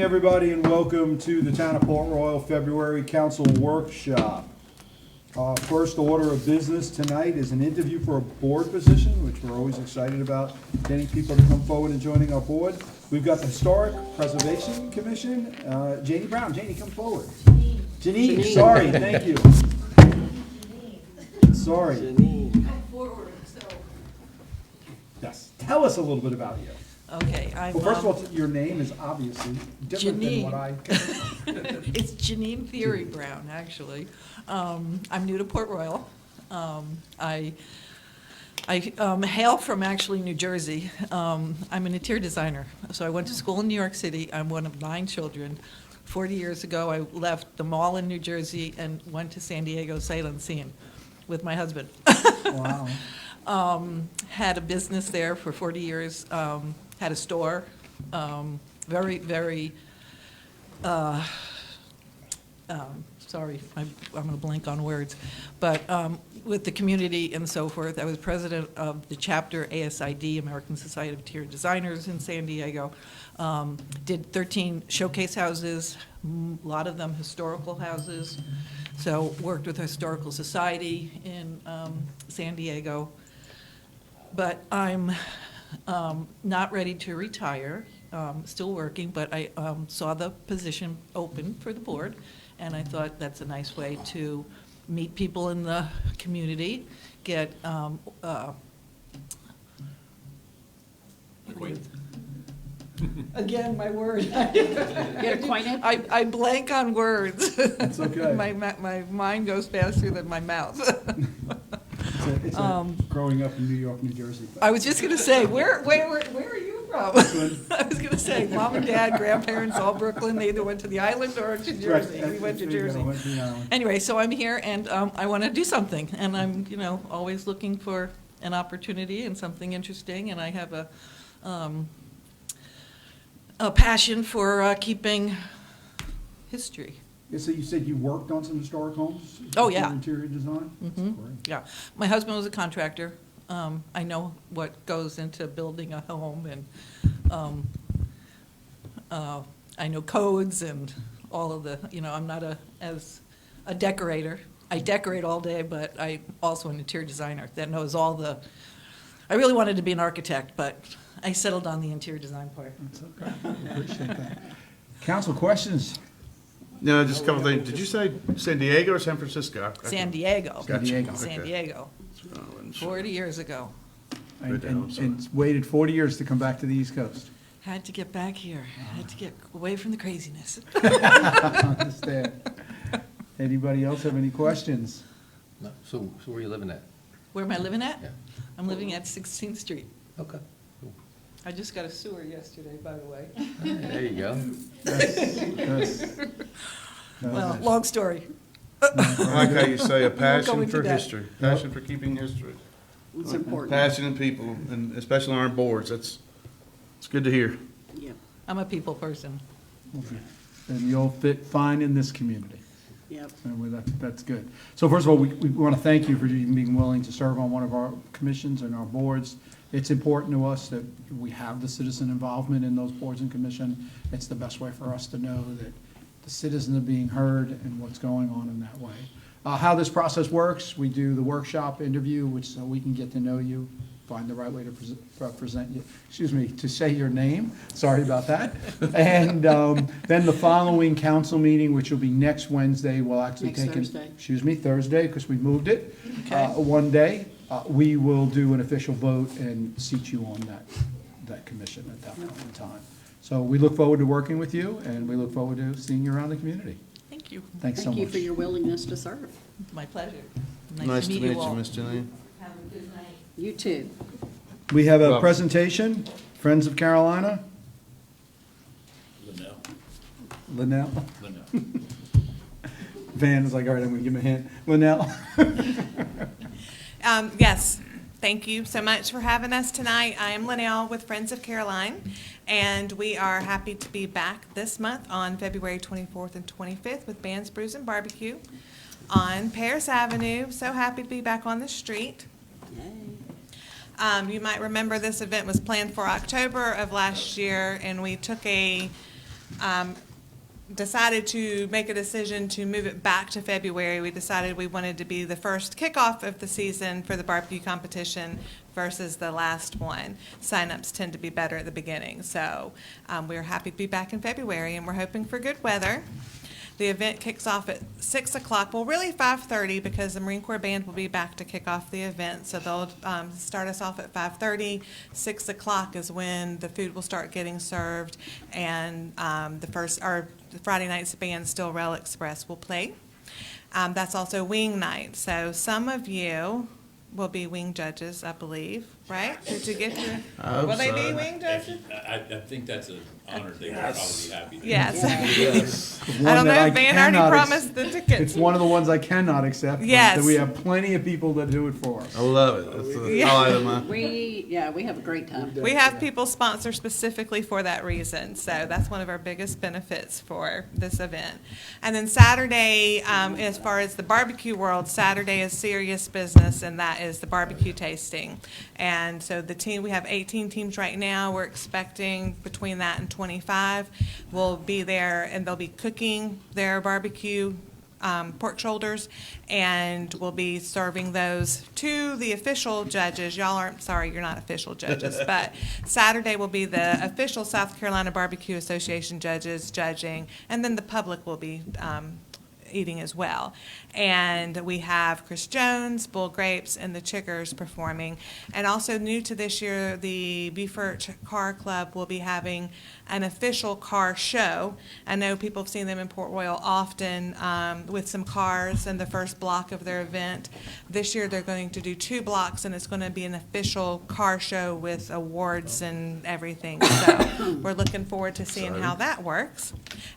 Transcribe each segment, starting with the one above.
Everybody, and welcome to the Town of Port Royal February Council Workshop. First order of business tonight is an interview for a board position, which we're always excited about, getting people to come forward and joining our board. We've got the Historic Preservation Commission. Janie Brown. Janie, come forward. Janine. Sorry, thank you. Sorry. Janine. Come forward. Yes. Tell us a little bit about you. Okay, Well, first of all, your name is obviously different than what I... It's Janine Theory Brown, actually. I'm new to Port Royal. I hail from actually New Jersey. I'm an interior designer. So I went to school in New York City. I'm one of 9 children. 40 years ago, I left the mall in New Jersey and went to San Diego sight unseen with my husband. Wow. Had a business there for 40 years. Had a store, very, very, sorry, I'm going to blank on words, but with the community and so forth. I was president of the chapter ASID, American Society of Interior Designers in San Diego. Did 13 showcase houses, a lot of them historical houses. So worked with the Historical Society in San Diego. But I'm not ready to retire, still working, but I saw the position open for the board, and I thought that's a nice way to meet people in the community, get again, my word. Get acquainted? I blank on words. That's okay. My mind goes faster than my mouth. It's a growing up in New York, New Jersey. I was just gonna say, where are you from? I was gonna say, mom and dad, grandparents, all Brooklyn. They either went to the island or to Jersey. We went to Jersey. Anyway, so I'm here and I want to do something, and I'm always looking for an opportunity and something interesting, and I have a passion for keeping history. Yeah, so you said you worked on some historic homes? Oh, yeah. Interior design? That's great. Yeah, my husband was a contractor. I know what goes into building a home, and I know codes and all of the, I'm not as a decorator. I decorate all day, but I'm also an interior designer that knows all the, I really wanted to be an architect, but I settled on the interior design part. That's okay. I appreciate that. Council, questions? No, just a couple things. Did you say San Diego or San Francisco? San Diego. San Diego. San Diego. 40 years ago. And waited 40 years to come back to the East Coast. Had to get back here. Had to get away from the craziness. I understand. Anybody else have any questions? No. So where are you living at? Where am I living at? Yeah. I'm living at 16th Street. Okay. Cool. I just got a sewer yesterday, by the way. There you go. Yes. Well, long story. I like how you say a Go passion into for that. history, passion for keeping history. It's important. Passionate people, and especially on our boards. It's good to hear. Yep, I'm a people person. And you'll fit fine in this community. yep. And that's good. So first of all, we want to thank you for even being willing to serve on one of our commissions and our boards. It's important to us that we have the citizen involvement in those boards and commission. It's the best way for us to know that the citizens are being heard and what's going on in that way. How this process works, we do the workshop interview, which so we can get to know you, find the right way to present you, to say your name. Sorry about that. And then the following council meeting, which will be next Wednesday, will actually take Thursday, because we moved it one day. We will do an official vote and seat you on that commission at that point in time. So we look forward to working with you, and we look forward to seeing you around the community. Thank you. Thanks so much. Thank you for your willingness to serve. My pleasure. Nice to meet you, all. Miss Janine. Have a good night. You too. We have a Welcome. presentation, Friends of Carolina. Linnell. Van was like, all right, I'm gonna give him a hint. Linnell. Yes, thank you so much for having us tonight. I am Linnell with Friends of Caroline, and we are happy to be back this month on February 24th and 25th with Bands, Brews, and Barbecue on Paris Avenue. So happy to be back on the street. Yay. You might remember this event was planned for October of last year, and we took a decided to make a decision to move it back to February. We decided we wanted to be the first kickoff of the season for the barbecue competition versus the last one. Sign-ups tend to be better at the beginning. So we're happy to be back in February, and we're hoping for good weather. The event kicks off at 6 o'clock, well, really 5:30, because the Marine Corps Band will be back to kick off the event. So they'll start us off at 5:30. 6 o'clock is when the food will start getting served, and the Friday night's band, Still Rail Express, will play. That's also wing night. So some of you will be wing judges, I believe, right? Did you get your, will they be wing judges? I think that's an honor they would probably be happy to. Yes. Yes. I don't know if Van already promised the tickets. It's one of the ones I cannot accept. but Yes. We have plenty of people that do it for us. I love it. That's the Yeah. highlight of my. We have a great time. We have people sponsor specifically for that reason, so that's one of our biggest benefits for this event. And then Saturday, as far as the barbecue world, Saturday is serious business, and that is the barbecue tasting. And so we have 18 teams right now. We're expecting between that and 25 will be there, and they'll be cooking their barbecue pork shoulders, and we'll be serving those to the official judges. Y'all aren't, sorry, you're not official judges, but Saturday will be the official South Carolina Barbecue Association judges judging, and then the public will be eating as well. And we have Chris Jones, Bull Grapes, and the Chickers performing. And also new to this year, the Beaufort Car Club will be having an official car show. I know people have seen them in Port Royal often with some cars in the first block of their event. This year they're going to do 2 blocks, and it's going to be an official car show with awards and everything. So we're looking forward to seeing how that works.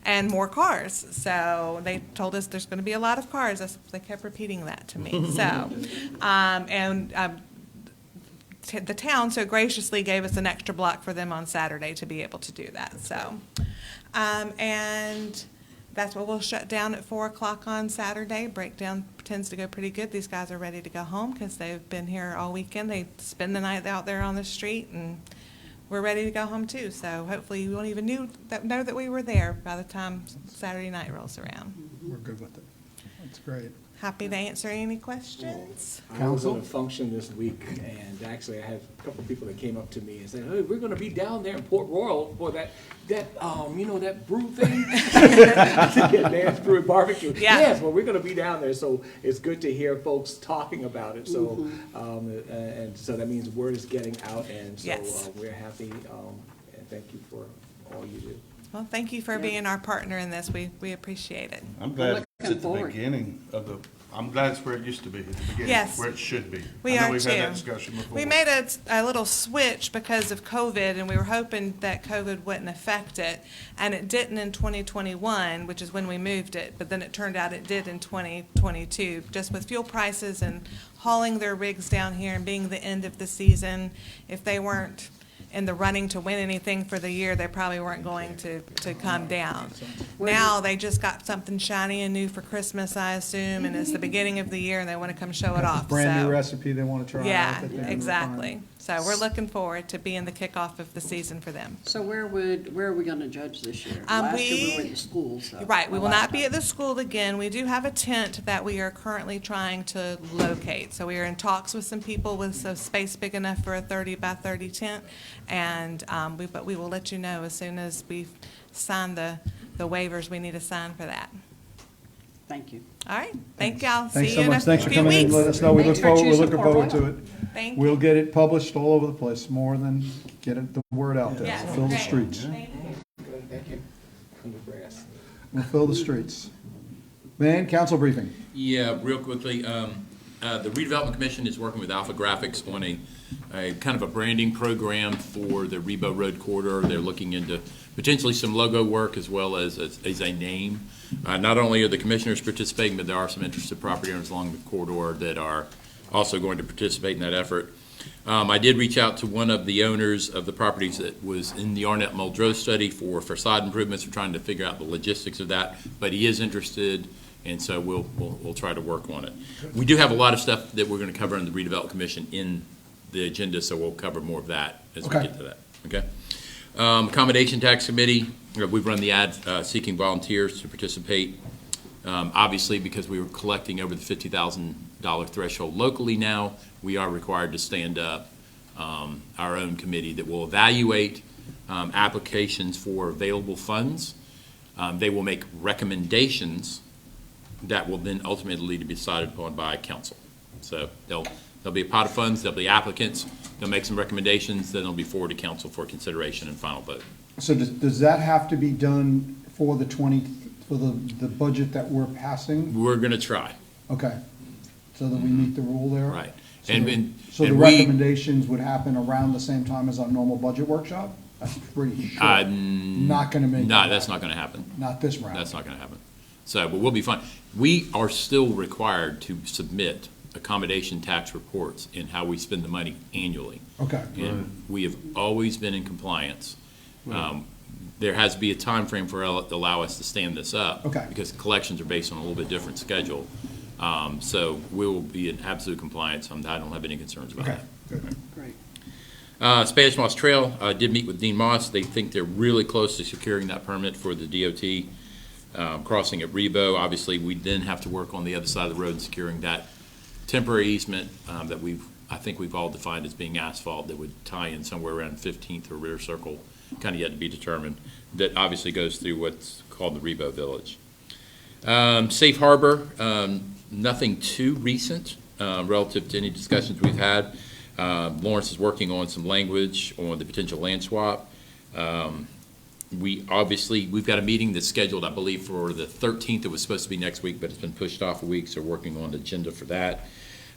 And more cars. So they told us there's going to be a lot of cars. They kept repeating that to me. So, the town so graciously gave us an extra block for them on Saturday to be able to do that. So, and that's what we'll shut down at 4 o'clock on Saturday. Breakdown tends to go pretty good. These guys are ready to go home because they've been here all weekend. They spend the night out there on the street, and we're ready to go home too. So hopefully you won't even know that we were there by the time Saturday night rolls around. We're good with it. That's great. Happy to answer any questions. I was Counsel? at a function this week, and actually I had a couple of people that came up to me and said, "Hey, we're going to be down there in Port Royal for that brew thing, Man's Brew and Barbecue." Yeah. Yes, well, we're going to be down there, so it's good to hear folks talking about it. So, and so that means word is getting out, and so Yes. we're happy, and thank you for all you do. Well, thank you for being our partner in this. We appreciate it. I'm glad it's looking at the forward. beginning of the, I'm glad it's where it used to be, at the beginning. Yes. Where it should be. We I know are we've had that too. discussion before. We made a little switch because of COVID, and we were hoping that COVID wouldn't affect it, and it didn't in 2021, which is when we moved it, but then it turned out it did in 2022. Just with fuel prices and hauling their rigs down here and being the end of the season, if they weren't in the running to win anything for the year, they probably weren't going to come down. Now they just got something shiny and new for Christmas, I assume, and it's the beginning of the year, and they want to come show it off. Brand new So- recipe they want to try. out Yeah, that they're gonna exactly. refine. So we're looking forward to being the kickoff of the season for them. So where are we gonna judge this year? Um, Last year we we- were at the school, so. Right, we will last not be time. at the school again. We do have a tent that we are currently trying to locate. So we are in talks with some people with some space big enough for a 30 by 30 tent. And, but we will let you know as soon as we sign the waivers we need to sign for that. Thank you. All right, thank y'all. Thanks See so you in a much. Thanks for few coming in. weeks. Let us know. We're Thanks for choosing looking Port forward to Royal. it. Thank you. We'll get it published all over the place, more than get the word out there. Yes, Fill the great. streets. Thank you. Good, thank you. On the grass. We'll fill the streets. Man, council briefing. Yeah, real quickly, the redevelopment commission is working with Alpha Graphics on a kind of a branding program for the Rebo Road corridor. They're looking into potentially some logo work as well as a name. Not only are the commissioners participating, but there are some interested property owners along the corridor that are also going to participate in that effort. I did reach out to one of the owners of the properties that was in the Arnett Muldrow study for facade improvements. We're trying to figure out the logistics of that, but he is interested, and so we'll try to work on it. We do have a lot of stuff that we're going to cover in the redevelopment commission in the agenda, so we'll cover more of that as we Okay. get to that. Okay. Accommodation Tax Committee, we've run the ad seeking volunteers to participate. Obviously, because we were collecting over the $50,000 threshold locally now, we are required to stand up our own committee that will evaluate applications for available funds. They will make recommendations that will then ultimately be decided upon by council. So there'll be a pot of funds, there'll be applicants, they'll make some recommendations, then they'll be forwarded to council for consideration and final vote. So does that have to be done for the budget that we're passing? We're gonna try, Okay, so that we meet the rule there? right. So And, the- and So the and recommendations would happen around the same time as our normal budget workshop? That's pretty sure. Not gonna make. No, that that's happen. not gonna happen. Not this round. That's not gonna happen. So, but we'll be fine. We are still required to submit accommodation tax reports in how we spend the money annually. Okay. And we have always been in compliance. There has to be a time frame for allow us to stand this up. Okay. Because collections are based on a little bit different schedule. So we will be in absolute compliance. I don't have any concerns about Okay, that. good. Great. Spanish Moss Trail, did meet with Dean Moss. They think they're really close to securing that permit for the DOT crossing at Rebo. Obviously, we then have to work on the other side of the road and securing that temporary easement that I think we've all defined as being asphalt that would tie in somewhere around 15th or Rear Circle, kind of yet to be determined, that obviously goes through what's called the Rebo Village. Safe Harbor, nothing too recent relative to any discussions we've had. Lawrence is working on some language on the potential land swap. We've got a meeting that's scheduled, I believe, for the 13th. It was supposed to be next week, but it's been pushed off a week, so we're working on the agenda for that.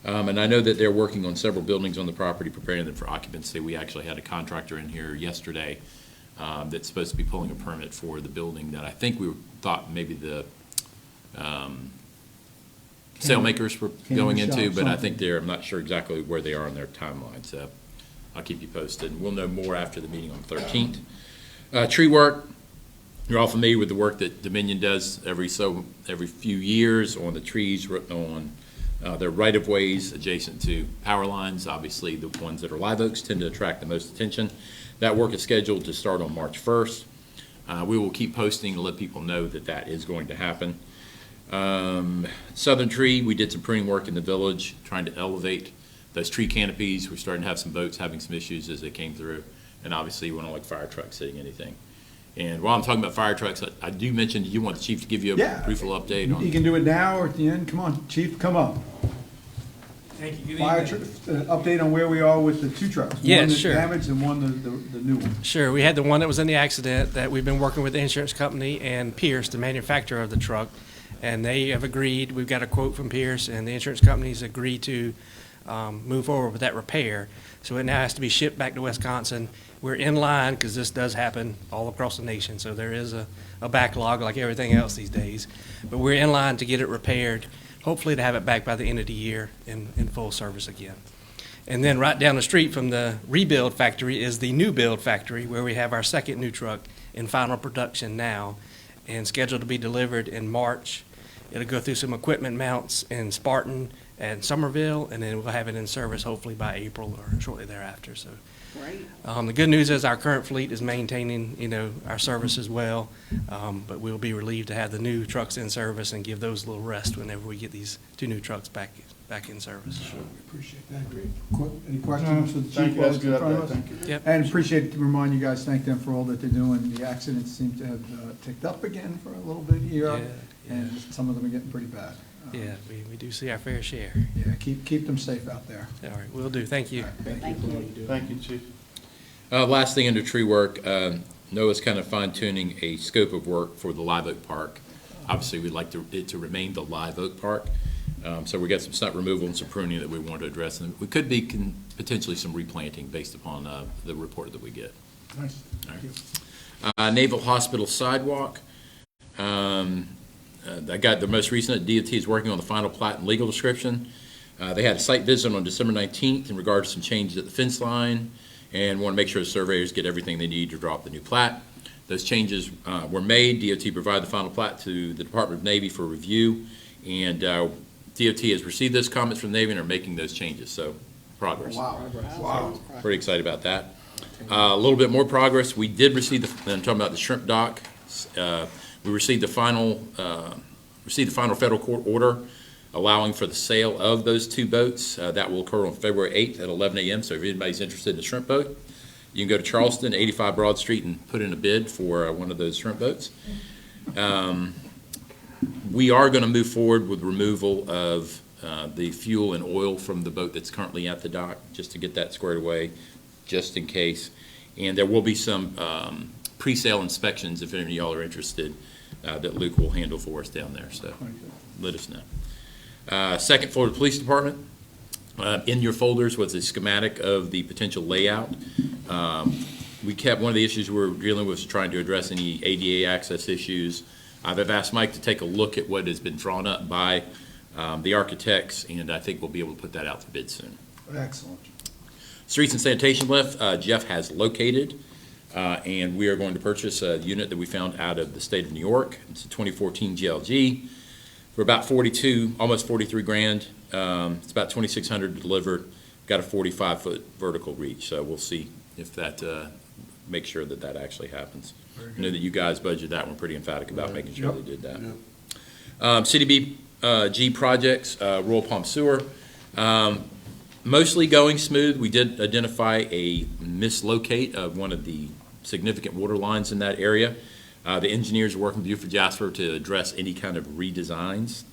And I know that they're working on several buildings on the property, preparing them for occupancy. We actually had a contractor in here yesterday that's supposed to be pulling a permit for the building that I think we thought maybe the sailmakers were going into, shop, but I something. think I'm not sure exactly where they are in their timeline, so I'll keep you posted. We'll know more after the meeting on the 13th. Tree work, you're all familiar with the work that Dominion does every few years on the trees, on their right-of-ways adjacent to power lines. Obviously, the ones that are live oaks tend to attract the most attention. That work is scheduled to start on March 1st. We will keep posting to let people know that that is going to happen. Southern Tree, we did some pruning work in the village, trying to elevate those tree canopies. We're starting to have some boats having some issues as they came through. And obviously, we don't like fire trucks hitting anything. And while I'm talking about fire trucks, I do mention, do you want the chief to give you a Yeah. brief little update You on? can do it now or at the end. Come on, chief, come up. Thank you. Good Fire evening. update on where we are with the two trucks. Yeah, One that's sure. damaged and one, the new one. Sure. We had the one that was in the accident that we've been working with the insurance company and Pierce, the manufacturer of the truck, and they have agreed. We've got a quote from Pierce, and the insurance companies agreed to move forward with that repair. So it now has to be shipped back to Wisconsin. We're in line because this does happen all across the nation, so there is a backlog like everything else these days. But we're in line to get it repaired, hopefully to have it back by the end of the year in full service again. And then right down the street from the rebuild factory is the new build factory, where we have our second new truck in final production now and scheduled to be delivered in March. It'll go through some equipment mounts in Spartan and Somerville, and then we'll have it in service hopefully by April or shortly thereafter. So Great. the good news is our current fleet is maintaining, our service as well, but we'll be relieved to have the new trucks in service and give those a little rest whenever we get these two new trucks back in service. Appreciate that. Any questions for the Thank chief you, while that's he's in good front of update, us? thank you. Yep. And appreciate to remind you guys, thank them for all that they're doing. The accidents seem to have ticked up again for a little bit here, Yeah. and some of them are getting pretty bad. Yeah, we do see our fair share. Yeah, keep them safe out there. All right, will do. Thank you. Thank you. Thank you, Chief. Last thing under tree work, Noah's kind of fine tuning a scope of work for the Live Oak Park. Obviously, we'd like it to remain the Live Oak Park. So we got some stump removal and some pruning that we want to address. And we could be potentially some replanting based upon the report that we get. Nice. Thank you. Naval Hospital sidewalk. I got the most recent. DOT is working on the final plat and legal description. They had a site visit on December 19th in regard to some changes at the fence line and want to make sure the surveyors get everything they need to draw up the new plat. Those changes were made. DOT provided the final plat to the Department of Navy for review, and DOT has received those comments from the Navy and are making those changes. So progress. Wow. Pretty excited about that. A little bit more progress. We did receive I'm talking about the shrimp dock. We received the final federal court order allowing for the sale of those 2 boats. That will occur on February 8th at 11 a.m. So if anybody's interested in a shrimp boat, you can go to Charleston, 85 Broad Street, and put in a bid for one of those shrimp boats. We are going to move forward with removal of the fuel and oil from the boat that's currently at the dock, just to get that squared away, just in case. And there will be some pre-sale inspections, if any of y'all are interested, that Luke will handle for us down there, so let us know. Second, Florida Police Department. In your folders was a schematic of the potential layout. We kept, one of the issues we were dealing with was trying to address any ADA access issues. I've asked Mike to take a look at what has been drawn up by the architects, and I think we'll be able to put that out for bid soon. Excellent. Streets and sanitation lift, Jeff has located, and we are going to purchase a unit that we found out of the state of New York. It's a 2014 GLG for about 42, almost 43 grand. It's about 2,600 delivered. Got a 45-foot vertical reach, so we'll see if that make sure that that actually happens. I know that you guys budgeted that one pretty emphatic about making sure they did that. CDBG projects, Royal Palm Sewer. Mostly going smooth. We did identify a mislocate of one of the significant water lines in that area. The engineers are working with Buford Jasper to address any kind of redesigns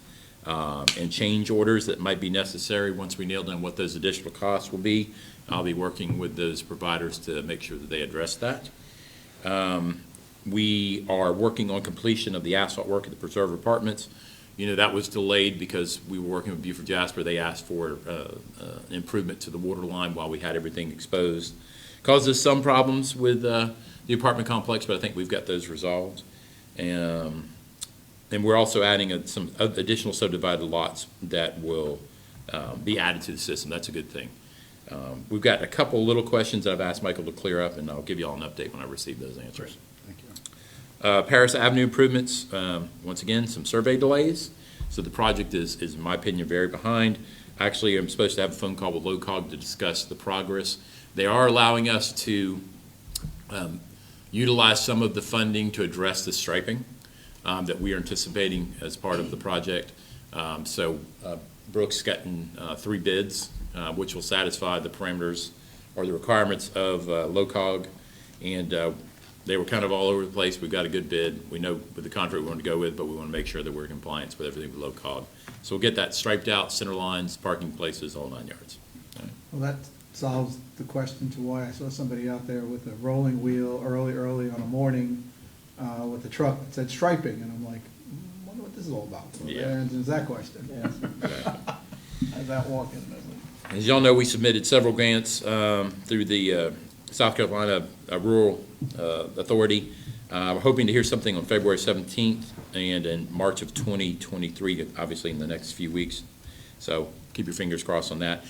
and change orders that might be necessary. Once we nail down what those additional costs will be, I'll be working with those providers to make sure that they address that. We are working on completion of the asphalt work at the Preserve Apartments. You know, that was delayed because we were working with Buford Jasper. They asked for an improvement to the water line while we had everything exposed. Caused us some problems with the apartment complex, but I think we've got those resolved. And we're also adding some additional subdivided lots that will be added to the system. That's a good thing. We've got a couple little questions that I've asked Michael to clear up, and I'll give you all an update when I receive those answers. Thank you. Paris Avenue improvements, once again, some survey delays. So the project is, in my opinion, very behind. Actually, I'm supposed to have a phone call with LOCOG to discuss the progress. They are allowing us to utilize some of the funding to address the striping that we are anticipating as part of the project. Brooks gotten 3 bids, which will satisfy the parameters or the requirements of LOCOG, and they were kind of all over the place. We've got a good bid. We know with the contract we want to go with, but we want to make sure that we're in compliance with everything with LOCOG. So we'll get that striped out, center lines, parking places, all 9 yards. Well, that solves the question to why I saw somebody out there with a rolling wheel early on a morning with a truck that said striping, and I'm like, I wonder what this is all about. So Yeah. that answers that question. How's that walking? As y'all know, we submitted several grants through the South Carolina Rural Authority. We're hoping to hear something on February 17th and in March of 2023, obviously in the next few weeks. So keep your fingers crossed on that.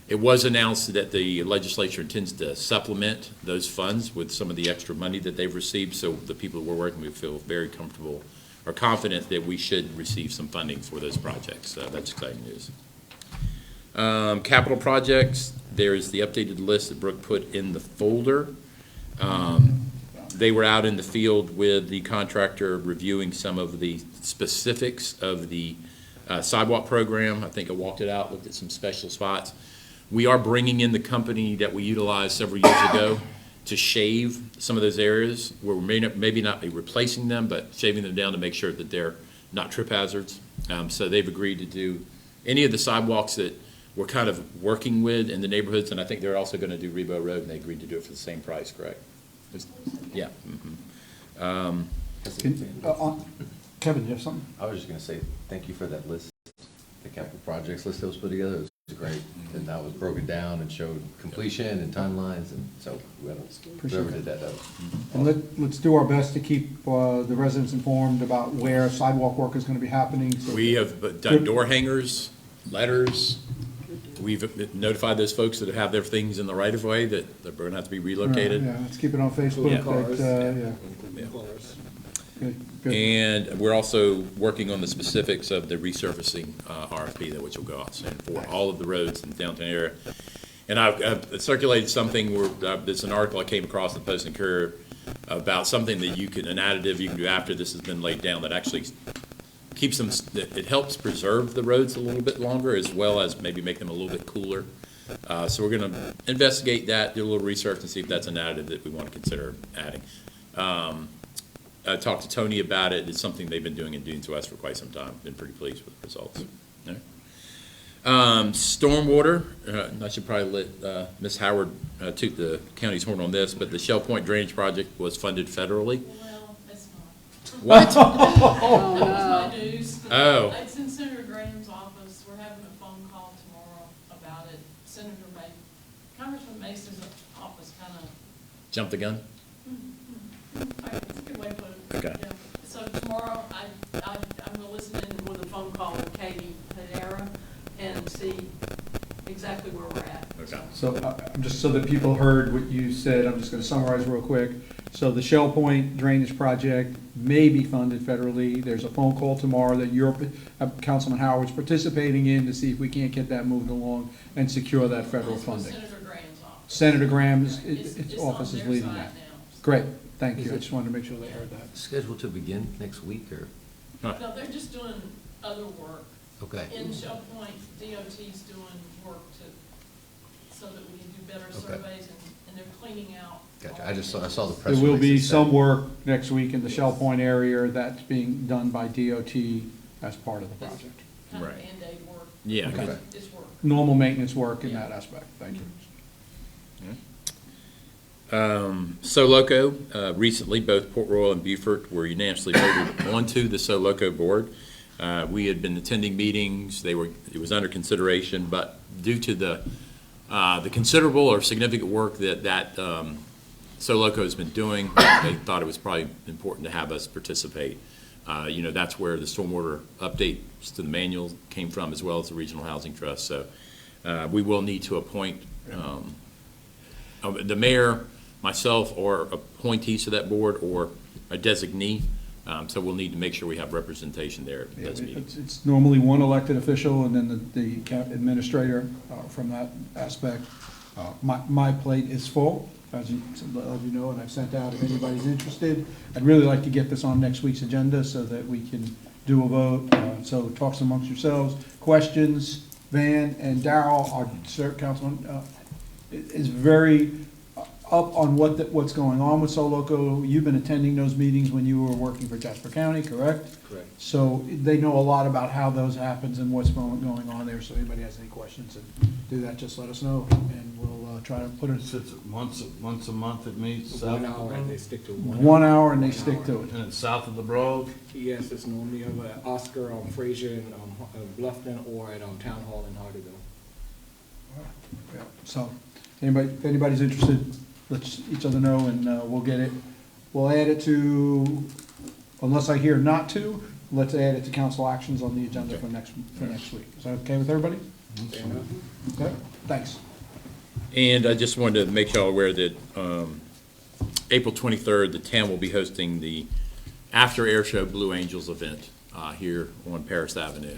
It was announced that the legislature intends to supplement those funds with some of the extra money that they've received. So the people we're working with feel very comfortable or confident that we should receive some funding for those projects. So that's exciting news. Capital projects, there is the updated list that Brooke put in the folder. They were out in the field with the contractor reviewing some of the specifics of the sidewalk program. I think I walked it out, looked at some special spots. We are bringing in the company that we utilized several years ago to shave some of those areas where we maybe not be replacing them, but shaving them down to make sure that they're not trip hazards. So they've agreed to do any of the sidewalks that we're kind of working with in the neighborhoods, and I think they're also going to do Rebo Road, and they agreed to do it for the same price, correct? Yeah. Kevin, you have something? I was just gonna say, thank you for that list, the capital projects list that was put together. It was great. And that was broken down and showed completion and timelines, and so whoever did that, And let's do our best to keep the residents informed about where sidewalk work is going to be happening. So We have done door hangers, letters. We've notified those folks that have their things in the right of way that they're going to have to be relocated. Yeah, let's keep it on Facebook. Yeah. Good. And we're also working on the specifics of the resurfacing RFP, which will go out soon for all of the roads in the downtown area. And I've circulated something where, there's an article I came across in the Post and Courier about something that an additive you can do after this has been laid down that actually keeps them, it helps preserve the roads a little bit longer, as well as maybe make them a little bit cooler. So we're gonna investigate that, do a little research, and see if that's an additive that we want to consider adding. I talked to Tony about it. It's something they've been doing in Dunes West for quite some time. Been pretty pleased with the results. All right. Stormwater, I should probably let Ms. Howard toot the county's horn on this, but the Shell Point Drainage Project was funded federally. Well, it's not. What? That was my news. Oh. It's in Senator Graham's office. We're having a phone call tomorrow about it. Congressman Mason's office kind of, Jump the gun? that's a good way to put it. Okay. Yeah. So tomorrow, I'm going to listen in with a phone call with Katie Hedera and see exactly where we're at. Okay. So, just so that people heard what you said, I'm just gonna summarize real quick. So the Shell Point Drainage Project may be funded federally. There's a phone call tomorrow that Councilman Howard's participating in to see if we can't get that moved along and secure that federal It's with funding. Senator Graham's office. Senator Graham's, It's its on office is their leading side that. now. Great, thank you. I just wanted to make sure they heard that. Scheduled to begin next week, or, No, they're just doing other work. okay. In Shell Point, DOT's doing work so that we can do better Okay. surveys, and they're cleaning out. Gotcha, all I just the- saw, I saw the press There will release be that said- some work next week in the Shell Point area that's being done by DOT as part of the project. Kind of Right. Band-Aid work. Yeah. Okay. good. It's work. Normal maintenance work in that aspect, thank you. SoLoco, recently, both Port Royal and Beaufort were unanimously voted onto the SoLoco board. We had been attending meetings, it was under consideration, but due to the considerable or significant work that SoLoco has been doing, they thought it was probably important to have us participate. That's where the stormwater updates to the manual came from, as well as the Regional Housing Trust. So we will need to appoint the mayor, myself, or appointees to that board, or a designee. So we'll need to make sure we have representation there at those meetings. It's normally one elected official and then the administrator from that aspect. My plate is full, as you know, and I've sent out if anybody's interested. I'd really like to get this on next week's agenda so that we can do a vote. So talks amongst yourselves. Questions, Van and Darrell, our councilman, is very up on what's going on with SoLoco. You've been attending those meetings when you were working for Jasper County, correct? Correct. So they know a lot about how those happens and what's going on there. So anybody has any questions and do that, just let us know, and we'll try to put it. It's once a month it meets. 1 hour, and they stick to 1 hour. 1 hour and they stick to it. And it's south of the Broad. Yes, it's normally over at Oscar, Fraser, and Bluffton, or at Town Hall in Hardyville. Yeah. So, if anybody's interested, let each other know, and we'll get it. We'll add it to, unless I hear not to, let's add it to council actions on the agenda for next week. Is that okay with everybody? Fair enough. Okay, thanks. And I just wanted to make y'all aware that April 23rd, the town will be hosting the After Air Show Blue Angels event here on Paris Avenue.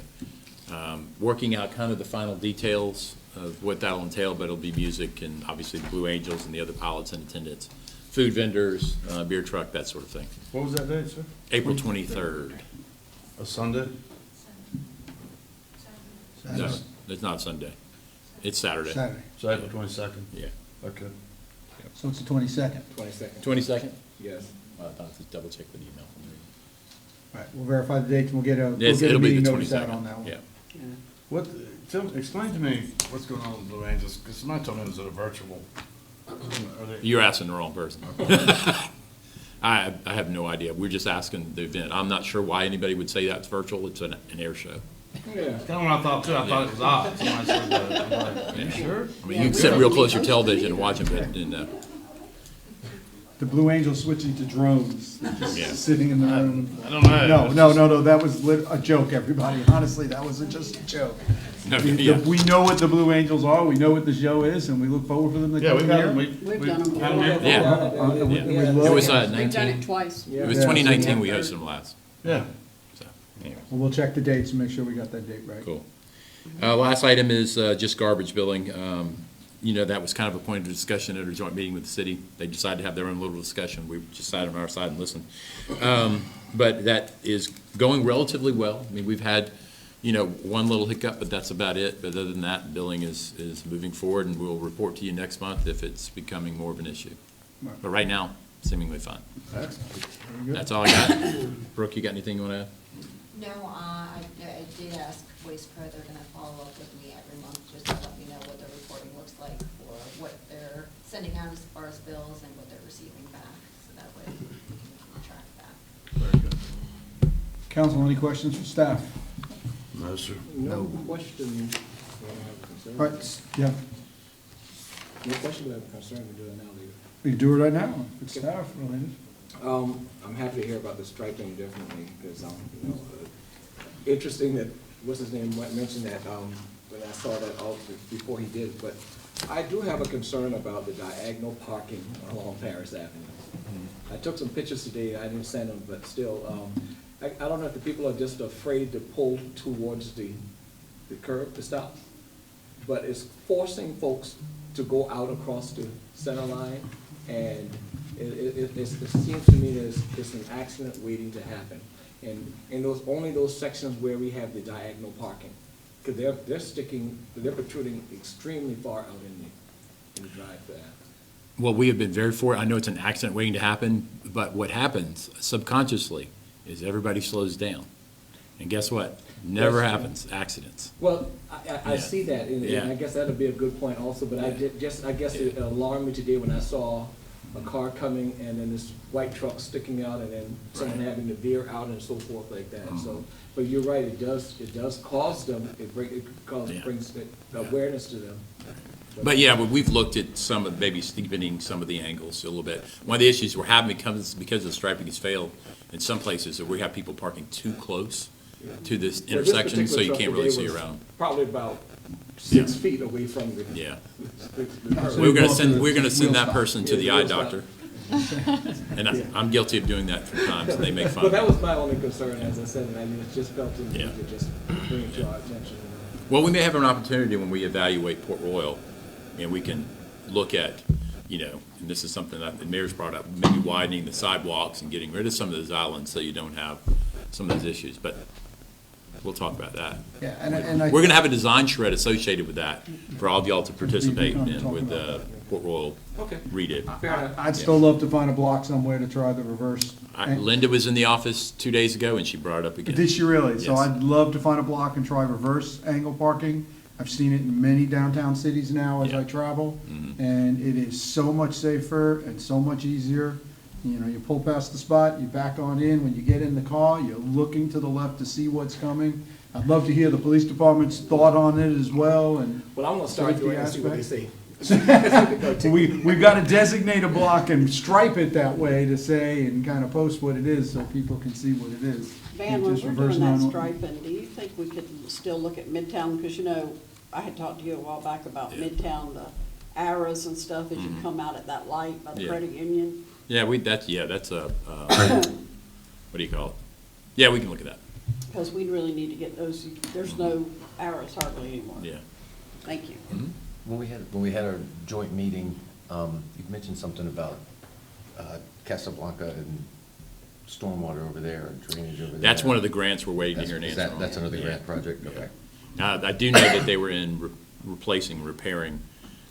Working out kind of the final details of what that'll entail, but it'll be music and obviously the Blue Angels and the other pilots in attendance, food vendors, beer truck, that sort of thing. What was that date, sir? April 23rd. A Sunday? No, it's not Sunday. It's Saturday. Saturday. So April 22nd? Yeah. Okay. So it's the 22nd. 22nd. 22nd? Yes. I'll have to double check the email. All right, we'll verify the dates and we'll get a It'll be meeting the notice out 22nd. on that one. Yeah. Explain to me what's going on with Blue Angels, because somebody told me it was a virtual. Are they- You're asking the wrong person. I have no idea. We're just asking the event. I'm not sure why anybody would say that's virtual. It's an air show. Yeah. That's kind of what I thought too. I thought it was odd. Somebody said that. I'm like, are you sure? I mean, you can sit real close to your television and watch them, but The Blue Angels switching to drones, they're just Yeah. sitting in the room. I don't know. No, that was a joke, everybody. Honestly, that was just a joke. We know what the Blue Angels are, we know what the show is, and we look forward for them to Yeah, come we've got here. them. We've done them. had here. Yeah. We Yeah. love- It was We've done 19. it twice. It was Yeah. 2019 we hosted them last. Yeah. So, anyway, Well, we'll check the dates and make sure we got that date right. cool. Last item is just garbage billing. that was kind of a point of discussion at a joint meeting with the city. They decided to have their own little discussion. We just sat on our side and listened. But that is going relatively well. I mean, we've had, one little hiccup, but that's about it. But other than that, billing is moving forward, and we'll report to you next month if it's becoming more of an issue. Right. But right now, seemingly fine. Excellent. Very good. That's all I got. Brooke, you got anything you want to add? No, I did ask Waste Pro, they're gonna follow up with me every month, just to let me know what their reporting looks like for what they're sending out as far as bills and what they're receiving back, so that way we can track that. Very good. Council, any questions for staff? No, sir. No question. Well, I have a concern. All right, yeah, No question, but I have a concern. We do it now later. we can do it right now. It's staff related. I'm happy to hear about the striping, definitely, because, interesting that, what's his name, mentioned that, when I saw that before he did, but I do have a concern about the diagonal parking along Paris Avenue. I took some pictures today, I didn't send them, but still, I don't know if the people are just afraid to pull towards the curb to stop, but it's forcing folks to go out across the center line, and it seems to me that it's an accident waiting to happen. And in only those sections where we have the diagonal parking, because they're protruding extremely far out in the drive for that. Well, we have been very fortunate. I know it's an accident waiting to happen, but what happens subconsciously is everybody slows down. And guess what? Never happens, accidents. Well, I Yeah. see that, and Yeah. I guess that'd be a good point also, but I guess it alarmed me today when I saw a car coming and then this white truck sticking out and then someone having to veer out and so forth like that, so, but you're right, it does cause them, Yeah. brings awareness to them. But yeah, but we've looked at some of, maybe steepening some of the angles a little bit. One of the issues we're having because the striping has failed in some places, that we have people parking too close to this Well, this intersection, so you particular can't truck really today see was around. Probably about 6 Yeah. feet away from the. Yeah. the curb. We're gonna both send, of the we're gonna send wheel that stop. person to Yeah, the the eye wheel stop. doctor. And I'm guilty of doing that sometimes, and they make fun But of that me. was my only concern, as I said, and I just felt the need Yeah. to just bring it to our attention. Well, we may have an opportunity when we evaluate Port Royal, and we can look at, and this is something that the mayor's brought up, maybe widening the sidewalks and getting rid of some of those islands so you don't have some of those issues, but we'll talk about that. Yeah, and I. We're gonna have a design shred associated with that for all of y'all to participate in with Port Royal Okay. redid. Fair enough. I'd still love to find a block somewhere to try the reverse. Linda was in the office 2 days ago, and she brought it up again. Did she really? So Yes. I'd love to find a block and try reverse angle parking. I've seen it in many downtown cities now as I Yeah. travel, and it is so much safer and so much easier. You pull past the spot, you back on in. When you get in the car, you're looking to the left to see what's coming. I'd love to hear the police department's thought on it as well, and Well, I'm gonna start Safety doing it and see what they aspect. say. we've got to designate a block and stripe it that way to say and kind of post what it is so people can see what it is. Van, Can't when just we're reverse doing that 911. striping, do you think we could still look at Midtown? Because, I had talked to you a while back about Yeah. Midtown, the arrows and stuff as you come out at that light by the Yeah. credit union. Yeah, that's a, what do you call it? Yeah, we can look at that, Because we really need to get those, there's no arrows hardly anymore. yeah. Thank you. When we had our joint meeting, you mentioned something about Casablanca and stormwater over there, and drainage over there. That's one of the grants we're waiting to hear an Is answer that- on. That's another Yeah. grant project? Yeah. Okay. I do know that they were in repairing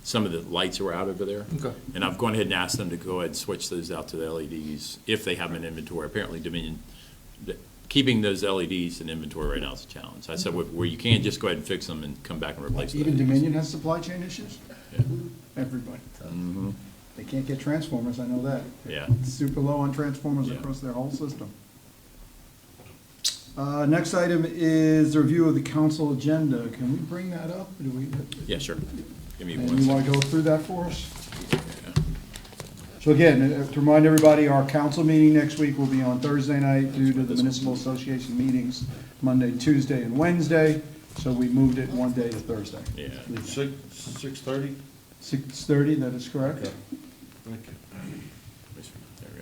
some of the lights that were out over there. Okay. And I've gone ahead and asked them to go ahead and switch those out to the LEDs if they have them in inventory. Apparently Dominion, keeping those LEDs in inventory right now is a challenge. I said, where you can, just go ahead and fix them and come back and replace them. Even Dominion has supply chain issues? Yeah. Everybody. Mhm. They can't get transformers, I know that. Yeah. It's super low on transformers Yeah. across their whole system. Next item is the review of the council agenda. Can we bring that up? Do we? Yeah, sure. Give me And one you second. want to go through that for us? So again, to remind everybody, our council meeting next week will be on Thursday night due to the municipal association meetings Monday, Tuesday, and Wednesday. So we moved it one day to Thursday. Yeah. 6:30? 6:30, that is correct. Thank you. There we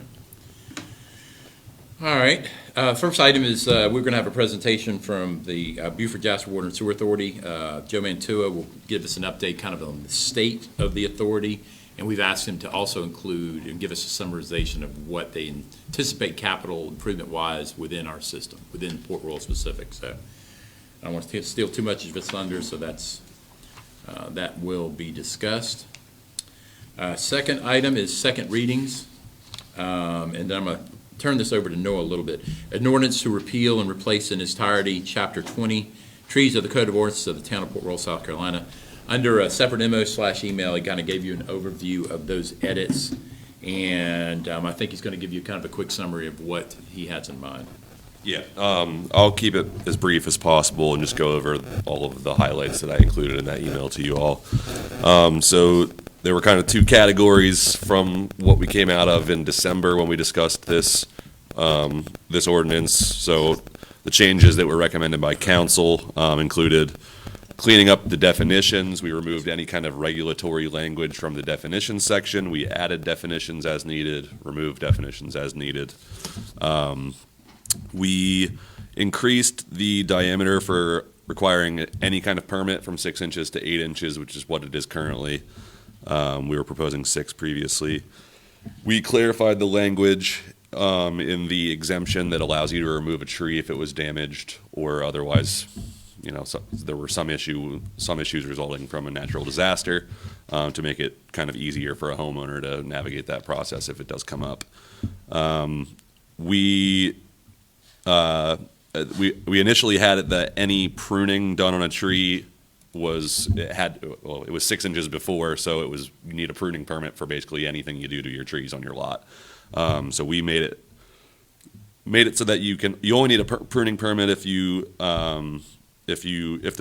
go. All right. First item is we're going to have a presentation from the Beaufort Jasper Water and Sewer Authority. Joe Mantua will give us an update kind of on the state of the authority, and we've asked him to also include and give us a summarization of what they anticipate capital improvement-wise within our system, within Port Royal specific. So I don't want to steal too much of his thunder, so that will be discussed. Second item is second readings, and then I'm going to turn this over to Noah a little bit. An ordinance to repeal and replace in its entirety Chapter 20, Trees of the Code of Ordinances of the Town of Port Royal, South Carolina. Under a separate memo/email, he kind of gave you an overview of those edits, and I think he's going to give you kind of a quick summary of what he has in mind. Yeah, I'll keep it as brief as possible and just go over all of the highlights that I included in that email to you all. So there were kind of two categories from what we came out of in December when we discussed this ordinance. So the changes that were recommended by council included cleaning up the definitions. We removed any kind of regulatory language from the definitions section. We added definitions as needed, removed definitions as needed. We increased the diameter for requiring any kind of permit from 6 inches to 8 inches, which is what it is currently. We were proposing 6 previously. We clarified the language in the exemption that allows you to remove a tree if it was damaged or otherwise, so there were some issues resulting from a natural disaster, to make it kind of easier for a homeowner to navigate that process if it does come up. We initially had it that any pruning done on a tree it was 6 inches before, so you need a pruning permit for basically anything you do to your trees on your lot. So we made it so that you only need a pruning permit if the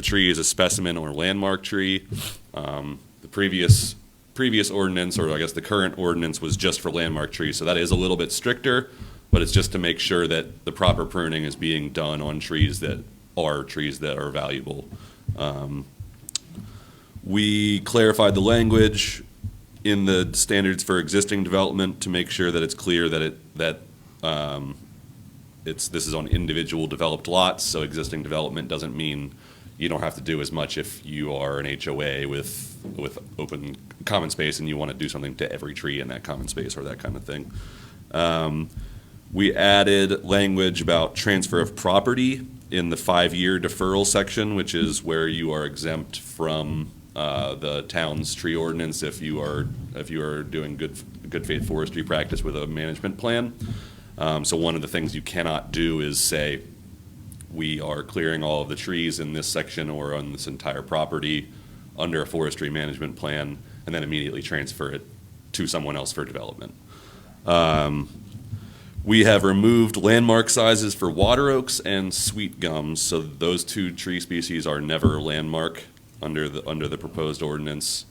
tree is a specimen or landmark tree. The previous ordinance, or I guess the current ordinance, was just for landmark trees, so that is a little bit stricter, but it's just to make sure that the proper pruning is being done on trees that are valuable. We clarified the language in the standards for existing development to make sure that it's clear that this is on individual developed lots. So existing development doesn't mean you don't have to do as much if you are an HOA with open common space and you want to do something to every tree in that common space or that kind of thing. We added language about transfer of property in the 5-year deferral section, which is where you are exempt from the town's tree ordinance if you are doing good faith forestry practice with a management plan. So one of the things you cannot do is say, we are clearing all of the trees in this section or on this entire property under a forestry management plan and then immediately transfer it to someone else for development. We have removed landmark sizes for water oaks and sweet gums, so those two tree species are never landmark under the proposed ordinance.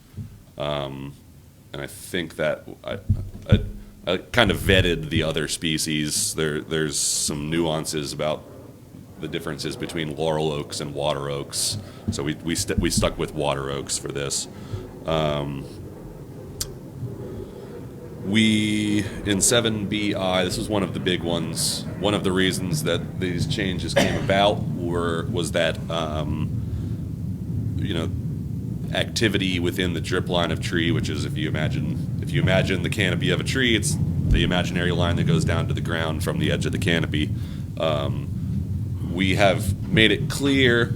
And I think that I kind of vetted the other species. There's some nuances about the differences between laurel oaks and water oaks, so we stuck with water oaks for this. We, in 7BI, this was one of the big ones. One of the reasons that these changes came about was that activity within the drip line of tree, which is if you imagine the canopy of a tree, it's the imaginary line that goes down to the ground from the edge of the canopy. We have made it clear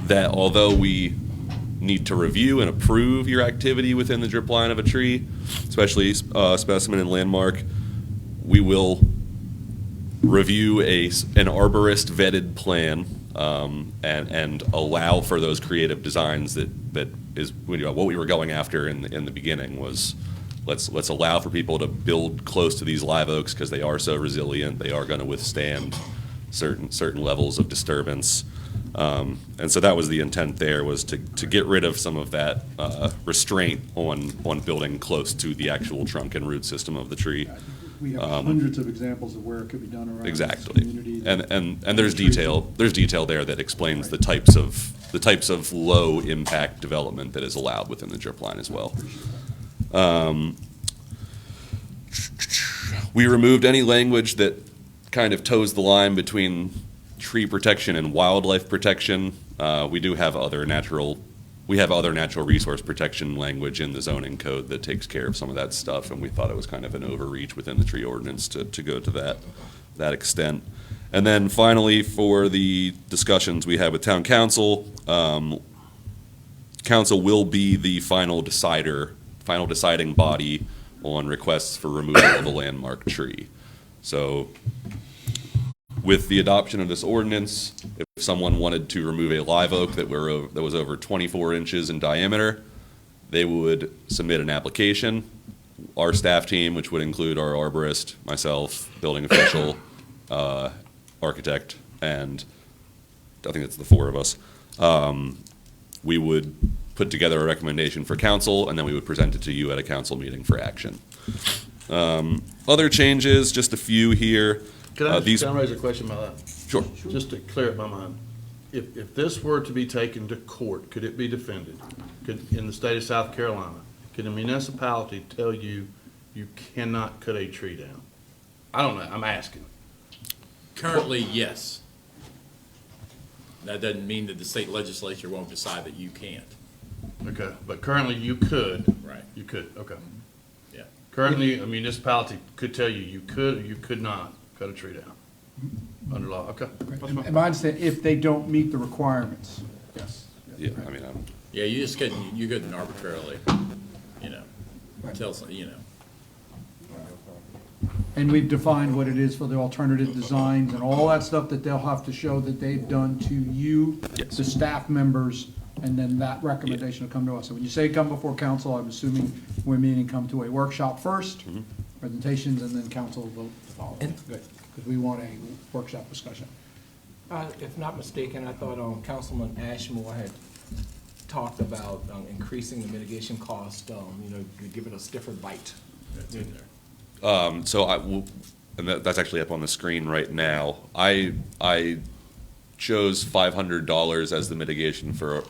that although we need to review and approve your activity within the drip line of a tree, especially specimen and landmark, we will review an arborist vetted plan and allow for those creative designs that is what we were going after in the beginning was let's allow for people to build close to these live oaks because they are so resilient. They are going to withstand certain levels of disturbance. And so that was the intent there, was to get rid of some of that restraint on building close to the actual trunk and root system of the tree. We have hundreds of examples of where it could be done around Exactly. this community. And there's detail there that explains the types of low impact development that is allowed within the drip line as well. We removed any language that kind of toes the line between tree protection and wildlife protection. We do have other natural resource protection language in the zoning code that takes care of some of that stuff, and we thought it was kind of an overreach within the tree ordinance to go to that extent. And then finally, for the discussions we had with town council, council will be the final deciding body on requests for removal of a landmark tree. So with the adoption of this ordinance, if someone wanted to remove a live oak that was over 24 inches in diameter, they would submit an application. Our staff team, which would include our arborist, myself, building official, architect, and I think it's the four of us, we would put together a recommendation for council, and then we would present it to you at a council meeting for action. Other changes, just a few here. Can I raise a question about that? Sure. Just to clear up my mind. If this were to be taken to court, could it be defended? In the state of South Carolina, could a municipality tell you you cannot cut a tree down? I don't know, I'm asking. Currently, yes. That doesn't mean that the state legislature won't decide that you can't. Okay, but currently you could. Right. You could, okay. Yeah. Currently, a municipality could tell you you could or you could not cut a tree down under law, okay. And my understanding, if they don't meet the requirements, yes. Yeah, I mean, Yeah, you couldn't arbitrarily, tell some, And we've defined what it is for the alternative designs and all that stuff that they'll have to show that they've done to you, Yes. the staff members, and then that recommendation will come to us. So when you say come before council, I'm assuming we're meaning come to a workshop first, presentations, and then council will follow. Good, because we want a workshop discussion. If not mistaken, I thought Councilman Ashmore had talked about increasing the mitigation cost, to give it a stiffer bite. That's in there. and that's actually up on the screen right now. I chose $500 as the mitigation per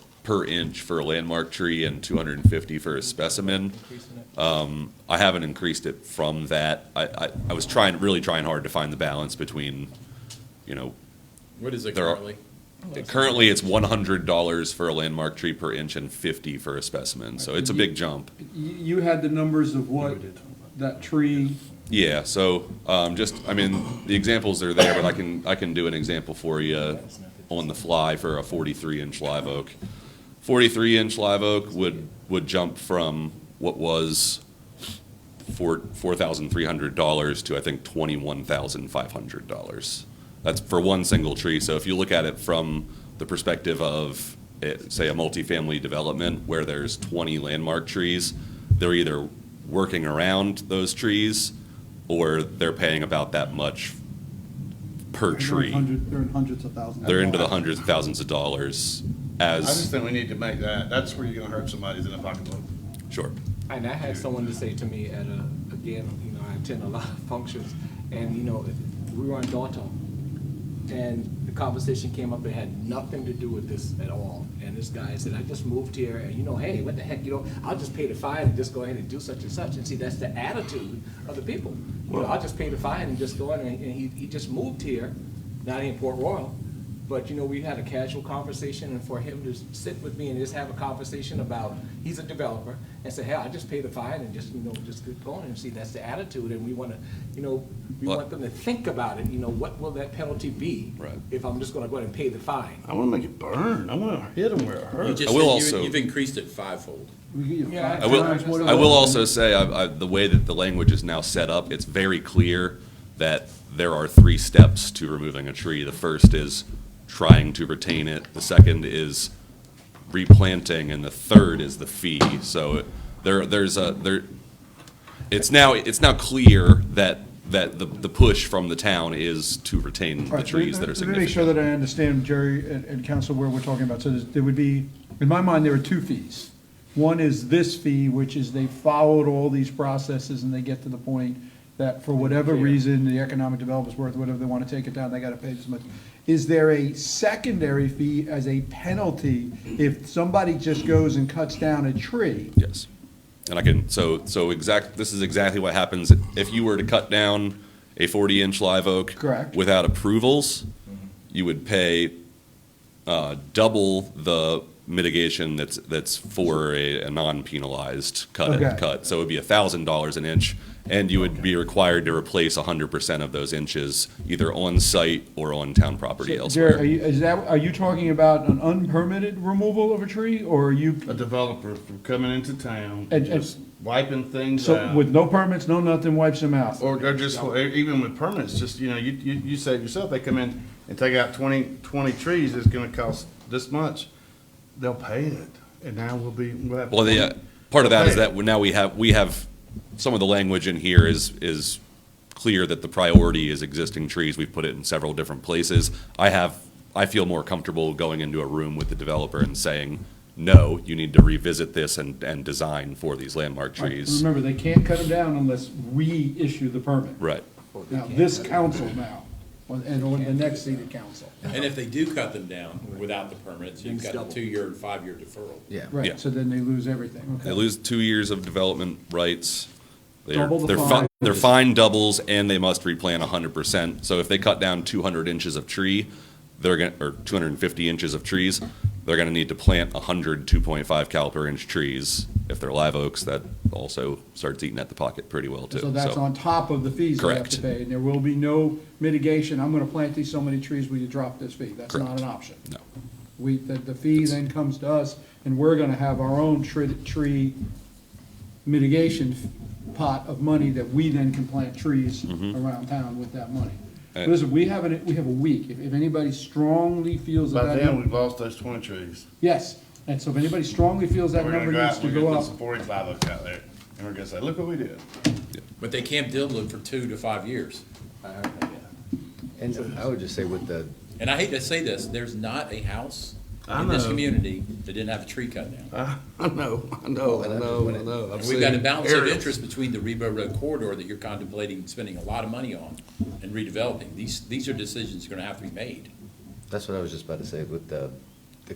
inch for a landmark tree and $250 for a specimen. I haven't increased it from that. I was really trying hard to find the balance between, What is it currently? Currently, it's $100 for a landmark tree per inch and $50 for a specimen, so it's a big jump. You had the numbers of what that tree, Yeah, so the examples are there, but I can do an example for you on the fly for a 43-inch live oak. 43-inch live oak would jump from what was $4,300 to I think $21,500. That's for one single tree. So if you look at it from the perspective of, say, a multifamily development where there's 20 landmark trees, they're either working around those trees or they're paying about that much per tree. they're in hundreds of thousands. They're into the hundreds of thousands of dollars I just as, think we need to make that's where you're gonna hurt somebody's in the pocketbook. sure. And I had someone to say to me again, I attend a lot of functions, and, we were on Dalton, and the conversation came up, it had nothing to do with this at all. And this guy said, I just moved here, and hey, what the heck, I'll just pay the fine and just go ahead and do such and such. And see, that's the attitude of the people. I'll just pay the fine and just go in, and he just moved here, not in Port Royal. But, we had a casual conversation, and for him to sit with me and just have a conversation about, he's a developer, and say, hey, I just pay the fine and just, just get going. And see, that's the attitude, and we want to, we want them to think about it, what will that penalty be? Right. If I'm just going to go ahead and pay the fine? I wanna make it burn. I wanna hit them where it hurts. I will also- You've increased it fivefold. Yeah, I will also say, the way that the language is now set up, it's very clear that there are 3 steps to removing a tree. The first is trying to retain it, the second is replanting, and the third is the fee. So it's now clear that the push from the town is to retain the trees that are Let me make sure significant. that I understand, Jerry and council, where we're talking about. So there would be, in my mind, there are 2 fees. One is this fee, which is they followed all these processes and they get to the point that for whatever reason, the economic development's worth whatever, they want to take it down, they got to pay this much. Is there a secondary fee as a penalty if somebody just goes and cuts down a tree? Yes. And this is exactly what happens if you were to cut down a 40-inch live oak. Correct. Without approvals, you would pay double the mitigation that's for a non-penalized Okay. cut. So it would be $1,000 an inch, and you would be required to replace 100% of those inches either on site or on town property So, elsewhere. Jared, are you talking about an unpermitted removal of a tree, or are you, A developer from coming into town, And- just wiping things so out. with no permits, no nothing, wipes them out? Or just, even with permits, just, you say it yourself, they come in and take out 20 trees, it's gonna cost this much. They'll pay it, and now we'll have. Well, part of that is that now we have, some of the language in here is clear that the priority is existing trees. We've put it in several different places. I feel more comfortable going into a room with the developer and saying, no, you need to revisit this and design for these landmark trees. Remember, they can't cut them down unless we issue the permit. Right. Now, this council now, and on the next seated council. And if they do cut them down without the permits, you've got a 2-year and 5-year deferral. Yeah. Yeah. Right, so then they lose everything, They okay. lose 2 years of development rights. Double the They're fine. They're fine doubles, and they must replant 100%. So if they cut down 200 inches of tree, or 250 inches of trees, they're gonna need to plant 100 2.5 caliper inch trees. If they're live oaks, that also starts eating at the pocket pretty well too. So that's on top of the fees they have to Correct. pay, and there will be no mitigation, I'm gonna plant these so many trees, will you drop this fee? That's not Correct. an option. No. The fee then comes to us, and we're gonna have our own tree mitigation pot of money that we then can plant trees around town with that money. Listen, we have a week, if anybody strongly feels that By that then, number, we've lost those 20 trees. yes, and so if anybody strongly feels that We're number gonna go needs out, to we're go gonna put up, some 45 oaks out there, and we're gonna say, look what we did. But they can't build them for 2 to 5 years. And I would just say with the, And I hate to say this, there's not a house I in this know. community that didn't have a tree cut down. I know. I've And we've got a seen balance of aerials. interest between the Rebo Road corridor that you're contemplating spending a lot of money on and redeveloping. These are decisions that are gonna have to be made. that's what I was just about to say, with the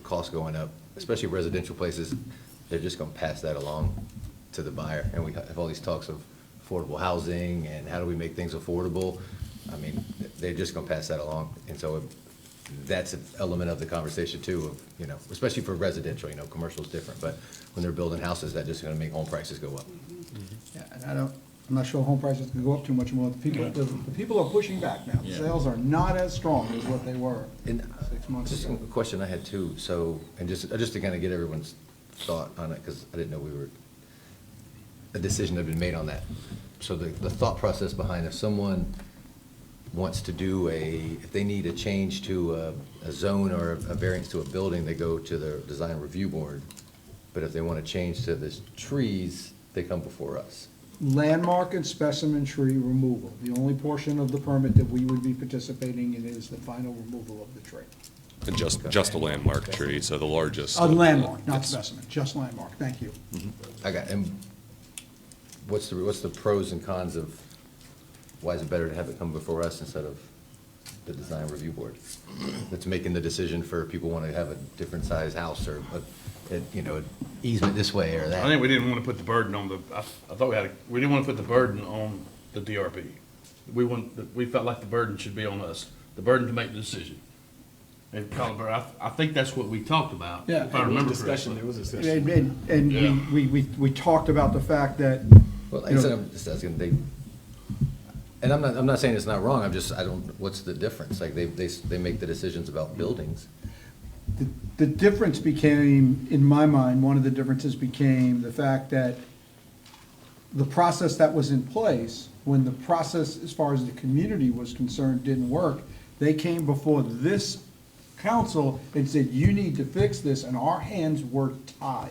cost going up, especially residential places, they're just gonna pass that along to the buyer. And we have all these talks of affordable housing and how do we make things affordable. I mean, they're just gonna pass that along. And so that's an element of the conversation too, of, especially for residential, commercial is different, but when they're building houses, that's just gonna make home prices go up. yeah, and I'm not sure home prices can go up too much more, the people are pushing back now, Yeah. sales are not as strong as what they were And 6 months just ago. a question I had too, so, and just to kind of get everyone's thought on it, because I didn't know a decision had been made on that. So the thought process behind if someone wants to do if they need a change to a zone or a variance to a building, they go to the design review board. But if they want to change to the trees, they come before us. Landmark and specimen tree removal, the only portion of the permit that we would be participating in is the final removal of the tree. And just a landmark tree, so the largest. A landmark, not It's- specimen, just landmark, thank you. And what's the pros and cons of, why is it better to have it come before us instead of the design review board? That's making the decision for people want to have a different size house or an easement this way or I that. think we didn't want to put the burden on I thought we didn't want to put the burden on the DRB. We felt like the burden should be on us, the burden to make the decision. And I think that's what we talked about, Yeah. if I remember Discussion, correctly. there was a discussion. And Yeah. we talked about the fact that, Well, like I said, I'm just asking, and I'm not saying it's not wrong, what's the difference? Like, they make the decisions about buildings. the difference became, in my mind, one of the differences became the fact that the process that was in place, when the process, as far as the community was concerned, didn't work, they came before this council and said, you need to fix this, and our hands were tied.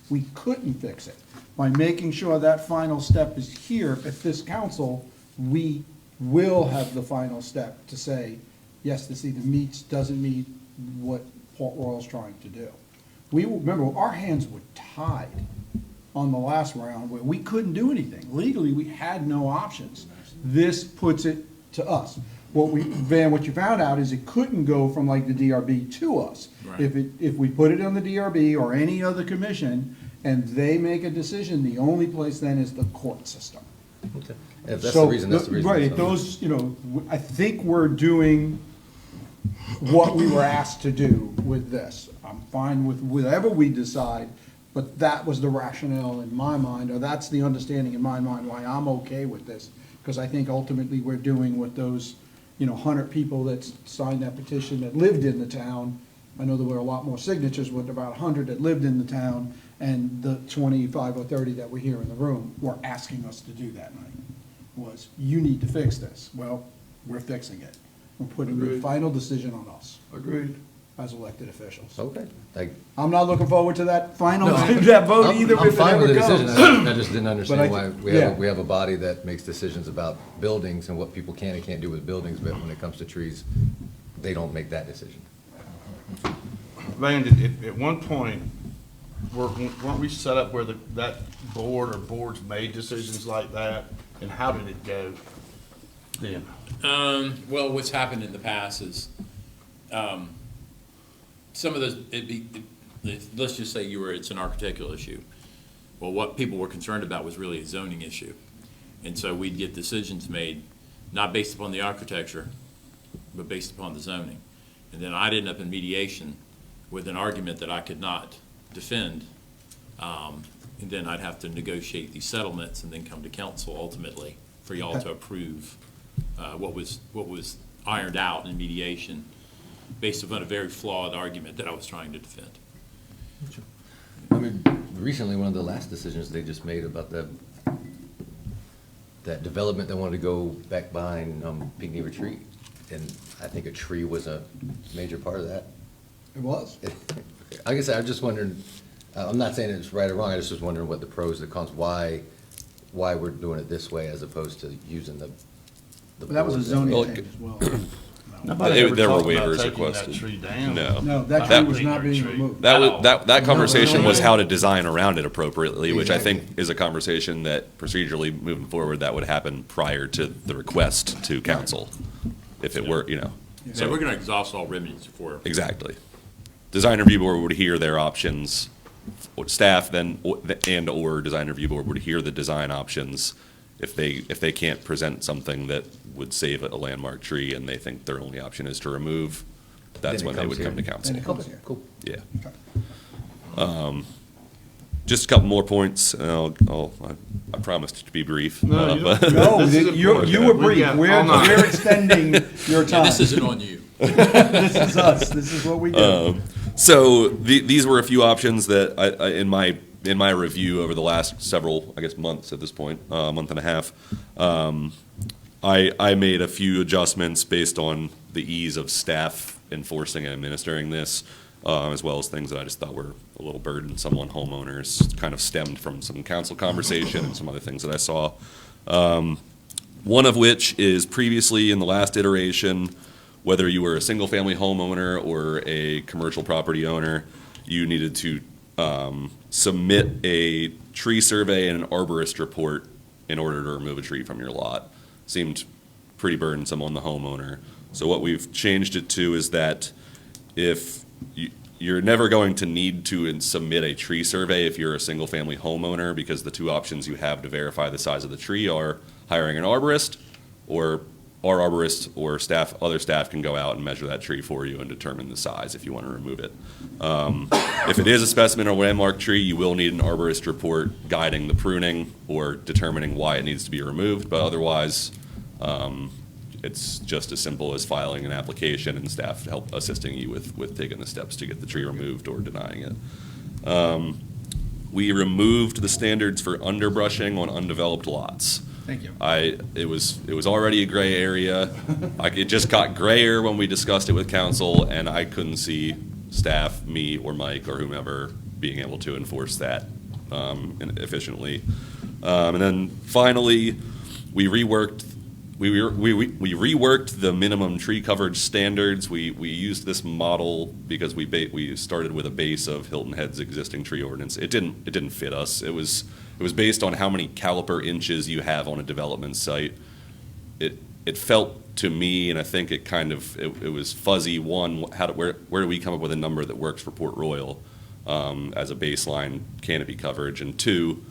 We couldn't fix it. By making sure that final step is here at this council, we will have the final step to say, yes, this either meets, doesn't meet what Port Royal's trying to do. Remember, our hands were tied on the last round, where we couldn't do anything. Legally, we had no options. This puts it to us. What you found out is it couldn't go from like the DRB to us. Right. If we put it on the DRB or any other commission, and they make a decision, the only place then is the court system. Okay. If that's So, the reason, that's the reason. Right, So- those, I think we're doing what we were asked to do with this. I'm fine with whatever we decide, but that was the rationale in my mind, or that's the understanding in my mind why I'm okay with this. Because I think ultimately we're doing what those, 100 people that signed that petition that lived in the town. I know there were a lot more signatures, with about 100 that lived in the town, and the 25 or 30 that were here in the room were asking us to do that night. Was, you need to fix this. Well, we're fixing it. We're putting the Agreed. final decision on us Agreed. as elected officials. Okay. I'm not looking forward to that final, No, that vote I'm- either I'm if it fine with ever the decision. comes. I just didn't But I understand why thi- we have, yeah. we have a body that makes decisions about buildings and what people can and can't do with buildings, but when it comes to trees, they don't make that decision. Van, at one point, weren't we set up where that board or boards made decisions like that? And how did it go then? Well, what's happened in the past is, some of those, let's just say it's an architectural issue. Well, what people were concerned about was really a zoning issue. And so we'd get decisions made, not based upon the architecture, but based upon the zoning. And then I'd end up in mediation with an argument that I could not defend. And then I'd have to negotiate these settlements and then come to council ultimately for y'all to approve what was ironed out in mediation based upon a very flawed argument that I was trying to defend. I mean, recently, one of the last decisions they just made about that development that wanted to go back behind Pinckney Retreat, and I think a tree was a major part of that. It was. Like I said, I'm just wondering, I'm not saying it's right or wrong, I just was wondering what the pros, the cons, why we're doing it this way as opposed to using the. That was a boards zoning Well, change as well. Nobody ever There were talked about waivers taking that requested. tree down. No. No, that That tree was not being tree. removed. That conversation was no. how to design around it appropriately, which I Exactly. think is a conversation that procedurally moving forward, that would happen prior to the request to council. If it were, So we're gonna exhaust all remedies before. exactly. Design review board would hear their options, or staff then, and/or design review board would hear the design options. If they can't present something that would save a landmark tree and they think their only option is to remove, that's Then it when they comes would here. come to council. Then it comes here. Cool. Yeah. Okay. Just a couple more points, and I promised to be brief. No, you but- don't- No, This is you important. were We've brief. got all We're night. extending your Yeah, time. this isn't on you. This is us. This is what we do. So these were a few options that I in my review over the last several, I guess, months at this point, month and a half, I made a few adjustments based on the ease of staff enforcing and administering this, as well as things that I just thought were a little burdensome on homeowners, kind of stemmed from some council conversation and some other things that I saw. One of which is previously in the last iteration, whether you were a single-family homeowner or a commercial property owner, you needed to submit a tree survey and an arborist report in order to remove a tree from your lot. Seemed pretty burdensome on the homeowner. So what we've changed it to is that if you're never going to need to submit a tree survey if you're a single-family homeowner, because the two options you have to verify the size of the tree are hiring an arborist, or our arborist or other staff can go out and measure that tree for you and determine the size if you want to remove it. If it is a specimen or landmark tree, you will need an arborist report guiding the pruning or determining why it needs to be removed, but otherwise, it's just as simple as filing an application and staff help assisting you with taking the steps to get the tree removed or denying it. We removed the standards for underbrushing on undeveloped lots. Thank you. It was already a gray area. It just got grayer when we discussed it with council, and I couldn't see staff, me or Mike or whomever being able to enforce that efficiently. And then finally, we reworked the minimum tree coverage standards. We used this model because we started with a base of Hilton Head's existing tree ordinance. It didn't fit us. It was based on how many caliper inches you have on a development site. It felt to me, and I think it was fuzzy. One, where do we come up with a number that works for Port Royal as a baseline canopy coverage? And two,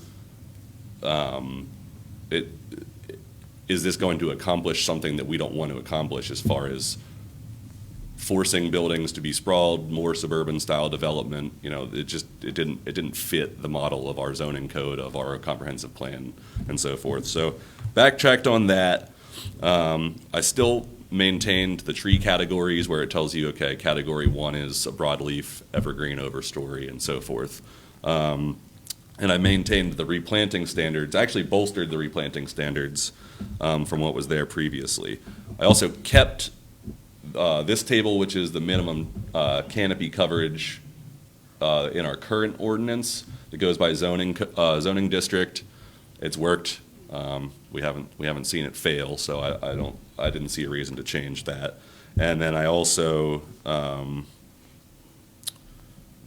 is this going to accomplish something that we don't want to accomplish as far as forcing buildings to be sprawled, more suburban style development? You know, it didn't fit the model of our zoning code, of our comprehensive plan, and so forth. So backtracked on that. I still maintained the tree categories where it tells you, okay, category 1 is a broadleaf, evergreen, overstory, and so forth. And I maintained the replanting standards, actually bolstered the replanting standards from what was there previously. I also kept this table, which is the minimum canopy coverage in our current ordinance. It goes by zoning district. It's worked. We haven't seen it fail, so I didn't see a reason to change that. And then I also I'm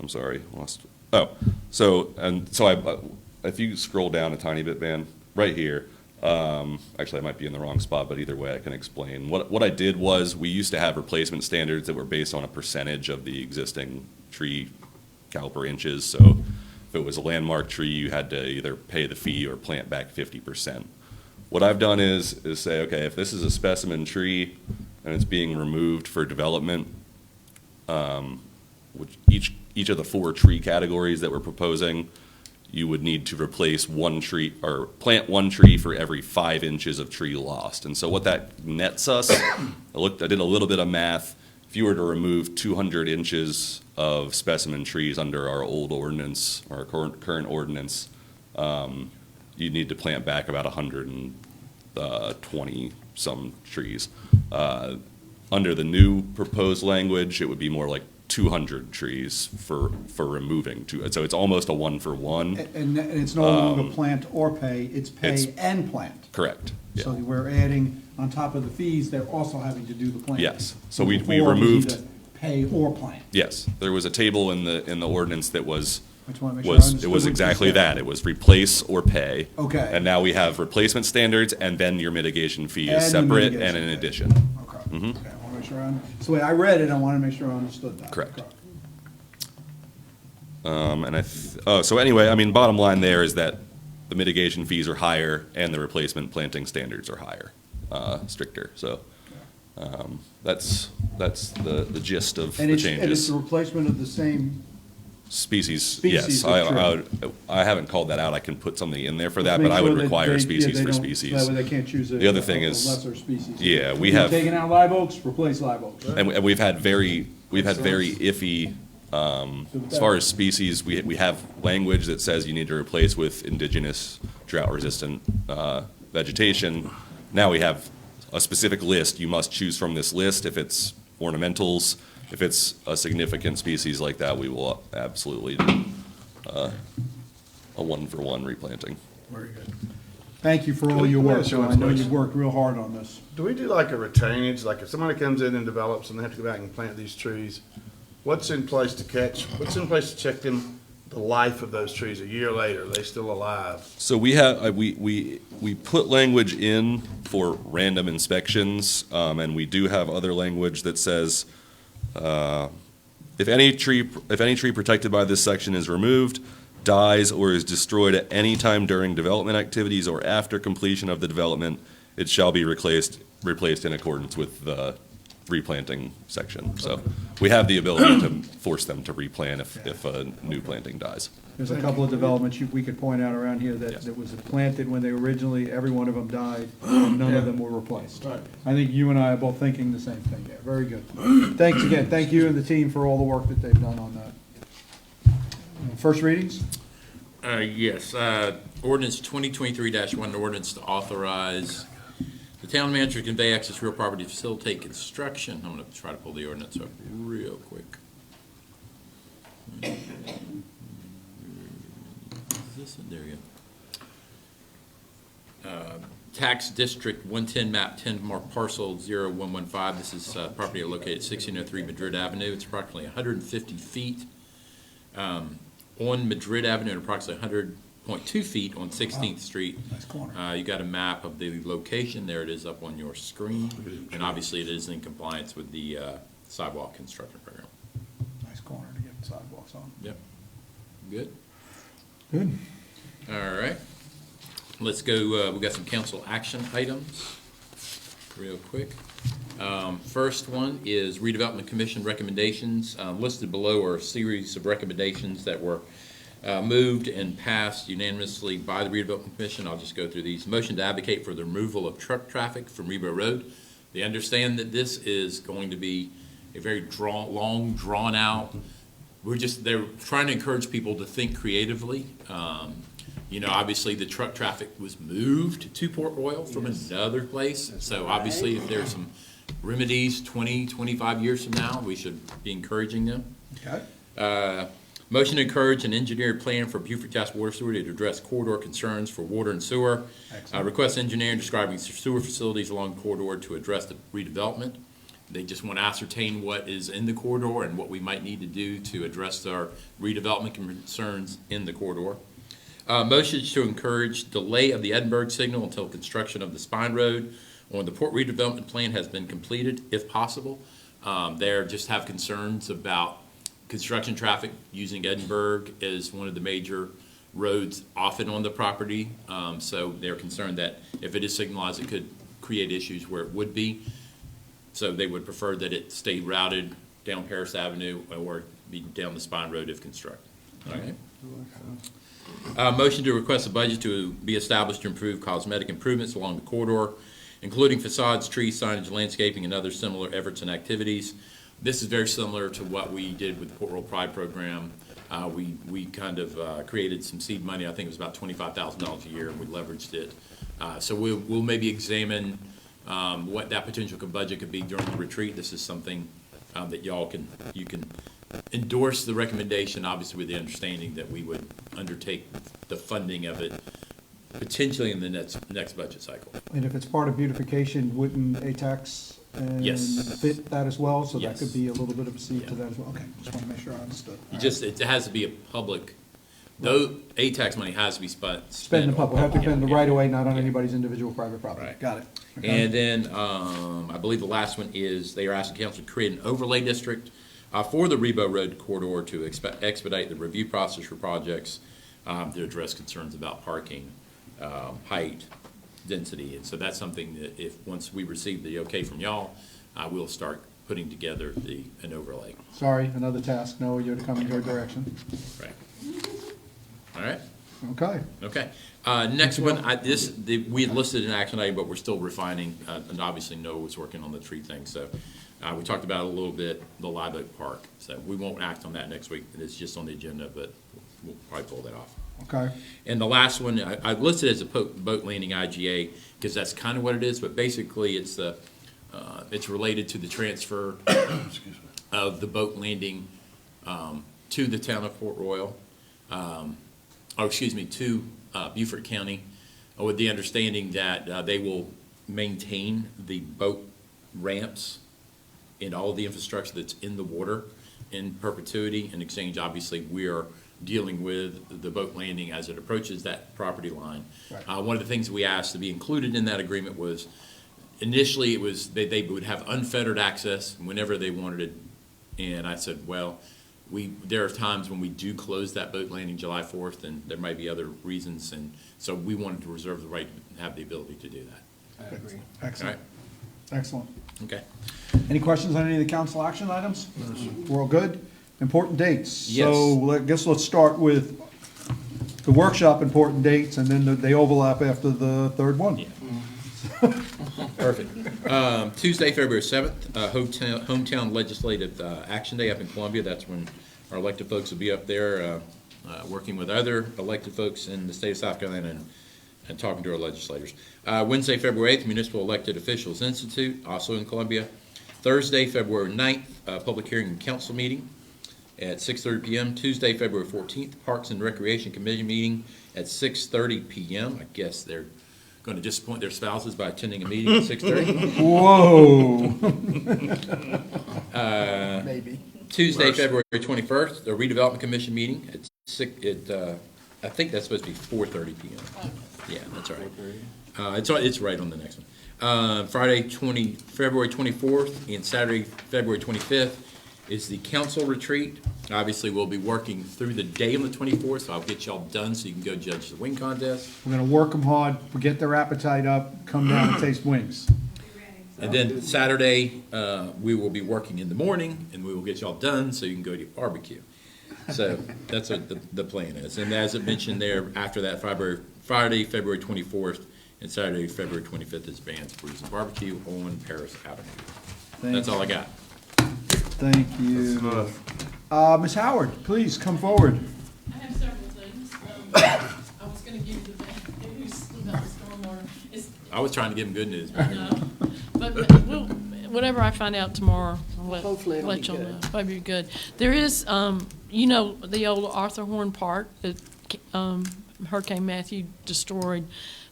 sorry, lost. Oh, so if you scroll down a tiny bit, man, right here. Actually, I might be in the wrong spot, but either way, I can explain. What I did was, we used to have replacement standards that were based on a percentage of the existing tree caliper inches. So if it was a landmark tree, you had to either pay the fee or plant back 50%. What I've done is say, okay, if this is a specimen tree and it's being removed for development, which each of the 4 tree categories that we're proposing, you would need to replace 1 tree or plant 1 tree for every 5 inches of tree lost. And so what that nets us, I did a little bit of math. If you were to remove 200 inches of specimen trees under our old ordinance, our current ordinance, you'd need to plant back about 120 some trees. Under the new proposed language, it would be more like 200 trees for removing. So it's almost a 1-for-1. And it's no longer plant or pay, it's pay and plant. Correct. Yeah. So we're adding, on top of the fees, they're also having to do the planting. Yes. So we Before, it was removed. either pay or plant. Yes, there was a table in the ordinance that was. I just want to make sure I understood It was what you exactly said. that. It was replace or pay. Okay. And now we have replacement standards, and then your mitigation fee And is the separate mitigation and in fee. addition. Okay. Mhm. Okay, I want to make sure so the way I read it, I want to make sure I understood that. Correct. So anyway, I mean, bottom line there is that the mitigation fees are higher and the replacement planting standards are higher, stricter. So that's the gist of And the it's changes. the replacement of the same. Species, Species yes. of I haven't called that out. I can put something in there for that, Make but I sure would that require they- species they for don't- species. That way they can't choose The other thing a is- lesser species. Yeah, we You're have. taking out live oaks, replace live oaks. And we've had very iffy, as far as species, we have language that says you need to replace with indigenous drought-resistant vegetation. Now we have a specific list. You must choose from this list. If it's ornamentals, if it's a significant species like that, we will absolutely do a 1-for-1 replanting. Very good. Thank you for all your work, Joe. I know you've worked real hard on this. Do we do like a retainage, like if somebody comes in and develops and they have to go back and plant these trees, what's in place to check in the life of those trees a year later? Are they still alive? So we have, we put language in for random inspections, and we do have other language that says, if any tree protected by this section is removed, dies, or is destroyed at any time during development activities or after completion of the development, it shall be replaced in accordance with the replanting section. So we have the ability to force them to replant if a new planting dies. There's a couple of developments we could point out around here that was planted when they originally, every one of them died, and none of them were replaced. Right. I think you and I are both thinking the same thing there. Very good. Thanks again. Thank you and the team for all the work that they've done on that. First readings? Yes, ordinance 2023-1, ordinance to authorize the town manager to convey access real property to facilitate construction. I'm going to try to pull the ordinance up real quick. Is this it? There you go. Tax District 110, map 10, mark parcel 0115. This is property located at 1603 Madrid Avenue. It's approximately 150 feet on Madrid Avenue and approximately 100.2 feet on 16th Street. Nice corner. You got a map of the location. There it is up on your screen. And obviously it is in compliance with the sidewalk construction program. Nice corner to get sidewalks on. Yep. Good? Good. All right. let's go, we got some council action items, real quick. First one is redevelopment commission recommendations. Listed below are a series of recommendations that were moved and passed unanimously by the redevelopment commission. I'll just go through these. Motion to advocate for the removal of truck traffic from Rebo Road. They understand that this is going to be a very long, drawn out. They're trying to encourage people to think creatively. Obviously the truck traffic was moved to Port Royal from another place. So obviously if there's some remedies 20, 25 years from now, we should be encouraging them. Okay. Motion to encourage an engineered plan for Beaufort Jasper Water Sewer to address corridor concerns for water and sewer. Request engineering describing sewer facilities along the corridor to address the redevelopment. They just want to ascertain what is in the corridor and what we might need to do to address our redevelopment concerns in the corridor. Motion to encourage delay of the Edinburgh signal until construction of the Spine Road on the Port redevelopment plan has been completed, if possible. They just have concerns about construction traffic using Edinburgh as one of the major roads often on the property. So they're concerned that if it is signalized, it could create issues where it would be. So they would prefer that it stay routed down Paris Avenue or be down the Spine Road if constructed. All right. Motion to request a budget to be established to improve cosmetic improvements along the corridor, including facades, trees, signage, landscaping, and other similar efforts and activities. This is very similar to what we did with the Port Royal Pride program. We kind of created some seed money. I think it was about $25,000 a year, and we leveraged it. So we'll maybe examine what that potential budget could be during the retreat. This is something that you can endorse the recommendation, obviously with the understanding that we would undertake the funding of it potentially in the next budget cycle. And if it's part of beautification, wouldn't ATAX Yes. fit that as well? So that Yes. could be a little bit of a seed to Yeah. that as well? Okay, just want to make sure I understood. It has to be a public, though ATAX money has to be spent. Spend in the public, have to spend the Yeah. right away, not on Yeah. anybody's individual private property. Right. Got it. Okay. And then, I believe the last one is they are asking council to create an overlay district for the Rebo Road corridor to expedite the review process for projects to address concerns about parking, height, density. And so that's something that once we receive the okay from y'all, we'll start putting together an overlay. Sorry, another task. No, you're to come in your direction. Right. All right. Okay. Okay. Next one, we had listed an action item, but we're still refining, and obviously Noah was working on the tree thing, so we talked about it a little bit, the Live Oak Park. So we won't act on that next week. It's just on the agenda, but we'll probably pull that off. Okay. And the last one, I listed as a boat landing IGA, because that's kind of what it is, but basically it's related to the transfer of the boat landing to the town of Port Royal, to Beaufort County, with the understanding that they will maintain the boat ramps and all of the infrastructure that's in the water in perpetuity. In exchange, obviously, we are dealing with the boat landing as it approaches that property line. Right. One of the things that we asked to be included in that agreement was, initially, it was they would have unfettered access whenever they wanted it. And I said, well, there are times when we do close that boat landing July 4th, and there might be other reasons, and so we wanted to reserve the right to have the ability to do that. I agree. Excellent. All Excellent. Okay. Any questions on any of the council action items? We're all good? Important dates. Yes. So I guess let's start with the workshop important dates, and then they overlap after the third one. Yeah. Perfect. Tuesday, February 7th, Hometown Legislative Action Day up in Columbia. That's when our elected folks will be up there working with other elected folks in the state of South Carolina and talking to our legislators. Wednesday, February 8th, Municipal Elected Officials Institute, also in Columbia. Thursday, February 9th, public hearing and council meeting at 6:30 p.m. Tuesday, February 14th, Parks and Recreation Committee meeting at 6:30 p.m. I guess they're going to disappoint their spouses by attending a meeting at 6:30. Whoa. Maybe. Tuesday, February 21st, the Redevelopment Commission meeting at I think that's supposed to be 4:30 p.m. Yeah, that's right. It's right on the next one. Friday, February 24th, and Saturday, February 25th, is the council retreat. Obviously, we'll be working through the day on the 24th, so I'll get y'all done so you can go judge the wing contest. We're gonna work them hard, get their appetite up, come down and taste wings. And then Saturday, we will be working in the morning, and we will get y'all done so you can go to barbecue. So that's what the plan is. And as I mentioned there, after that, Friday, February 24th, and Saturday, February 25th is Bands, Brews, and Barbecue on Paris Avenue. That's all I got. Thank you. Ms. Howard, please come forward. I have several things. I was gonna give you the bad news about the stormwater. It's, I was trying to give them good news. I know, but we'll, whatever I find out tomorrow, I'll Hopefully it'll let be y'all good. know. Probably be good. There is, you know, the old Arthur Horn Park that, Hurricane Matthew destroyed.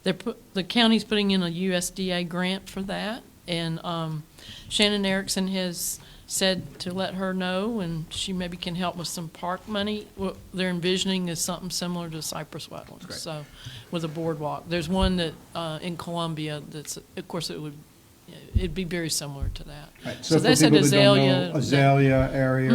The county's putting in a USDA grant for that, and, Shannon Erickson has said to let her know, and she maybe can help with some park money. What they're envisioning is something similar to Cypress Wetlands, so, with a boardwalk. There's one that, in Columbia that's, of course, it'd be very similar to that. Right, So for that's at people that don't Azalea. know, Azalea area,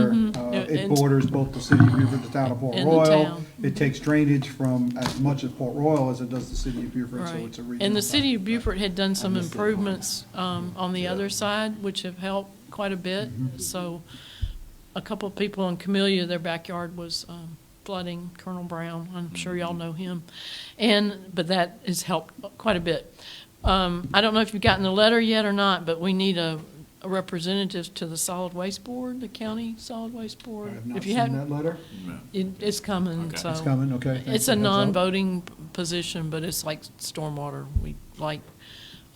it And- borders both the city of Beaufort, the town of Port And the Royal. town. It takes drainage from as much of Port Royal as it does the city of Beaufort, so Right. it's a regional. And the city of project. Beaufort had done some missed that improvements on the other side, which have helped quite a bit. Mm-hmm. So a couple of people in Camellia, their backyard was flooding, Colonel Brown, I'm sure y'all know him. But that has helped quite a bit. I don't know if you've gotten the letter yet or not, but we need a representative to the Solid Waste Board, the county Solid Waste Board. I have not If you seen haven't, that letter. it's coming, Okay. so. It's coming, okay. thanks It's for a the heads up. non-voting position, but it's like stormwater. We'd like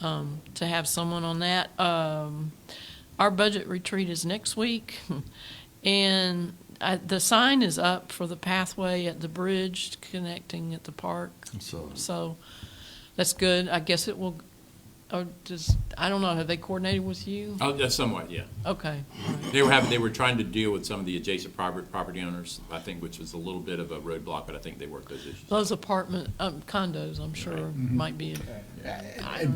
to have someone on that. Our budget retreat is next week, and the sign is up for the pathway at the bridge connecting at the park. So that's good. I guess it will, or just, I don't know, have they coordinated with you? Oh, somewhat, yeah. Okay. all right. They were trying to deal with some of the adjacent property owners, I think, which was a little bit of a roadblock, but I think they worked those issues. Those apartment, condos, I'm sure, might be.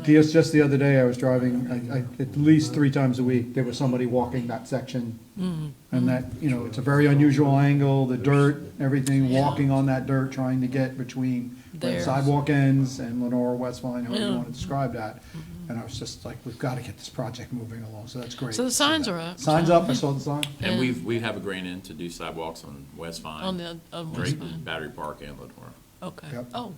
Just the other day, I was driving, at least 3 times a week, there was somebody walking that section. And that, it's a very unusual angle, the dirt, everything, walking on that dirt, trying to get between where the There. sidewalk ends and Lenore, Westvine, however you Yeah. want to describe that. And I was just like, we've got to get this project moving along, so that's great. So the to see signs that. are up. Signs up, I saw the sign. And we have a grant in to do sidewalks on West Vine. On West Drayton, Vine. Battery Park, and Lenore, Okay. Yep. Oh,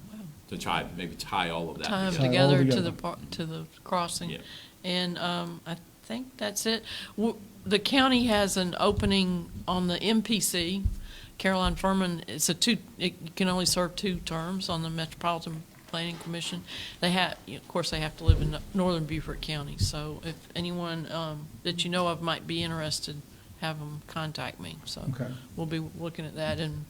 wow. to maybe tie all of that Tie 'em together. Tie it all together together. to the crossing. Yeah. And I think that's it. The county has an opening on the MPC. Caroline Furman, it can only serve 2 terms on the Metropolitan Planning Commission. They have, of course, they have to live in northern Beaufort County. So if anyone that you know of might be interested, have them contact me. So Okay. we'll be looking at that, and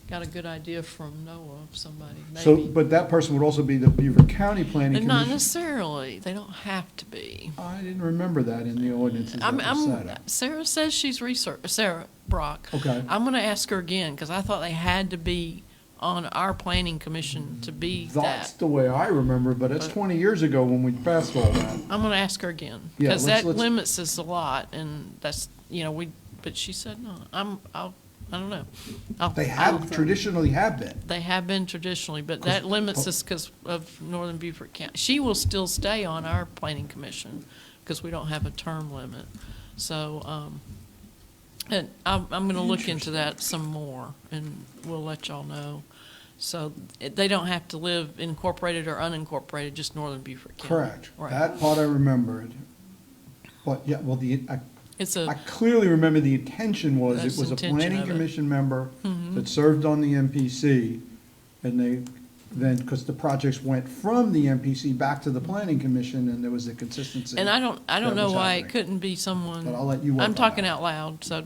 got a good idea from Noah of somebody, So, maybe. but that person would also be the Beaufort County Planning And not Commission. necessarily. They don't have to be. I didn't remember that in the ordinances that were set up. Sarah says she's Sarah Brock. Okay. I'm going to ask her again, because I thought they had to be on our planning commission to be That's that. the way I remember, but it's 20 years ago when we passed all that. I'm going to ask her again, Yeah, because let's- that let's- limits us a lot, and that's, but she said no. I don't know. They have, traditionally have been. They have been traditionally, but that limits us because of Northern Beaufort County. She will still stay on our planning commission because we don't have a term limit. So, and I'm going to look into that some more, and we'll let y'all know. So they don't have to live incorporated or unincorporated, just Northern Beaufort County. Correct. Right. That part I remembered. But, yeah, well, It's I a, clearly remember the intention was, That's it was a intention planning of it. commission member Mhm. that served on the MPC, and because the projects went from the MPC back to the planning commission, and there was a consistency. and I don't that know was why it happening. couldn't be someone. But I'll let you work I'm on talking that. out loud, so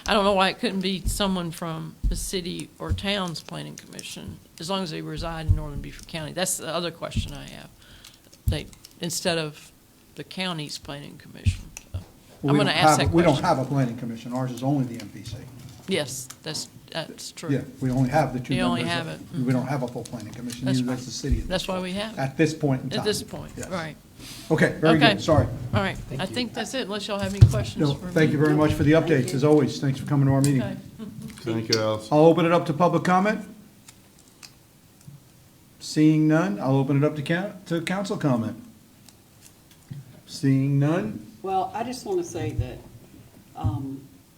I don't know why it couldn't be someone from the city or town's planning commission, as long as they reside in Northern Beaufort County. That's the other question I have. Instead of the county's planning commission. So Well, I'm we gonna don't ask have- that We don't question. have a planning commission, ours is only the MPC. Yes, that's That's true. Yeah, we only have the two You only members. have it. We don't have a full planning commission, That's neither right. does the city. at That's this why point. we have it. At this point in time. At this point, Yes. right. Okay, very Okay. good, sorry. All right, I think that's it, unless y'all have any questions No, for me. thank you very much for the updates, as always. Thanks for coming to our meeting. Okay. Thank you, Alice. I'll open it up to public comment. Seeing none, I'll open it up to council comment. Seeing none, Well, I just want to say that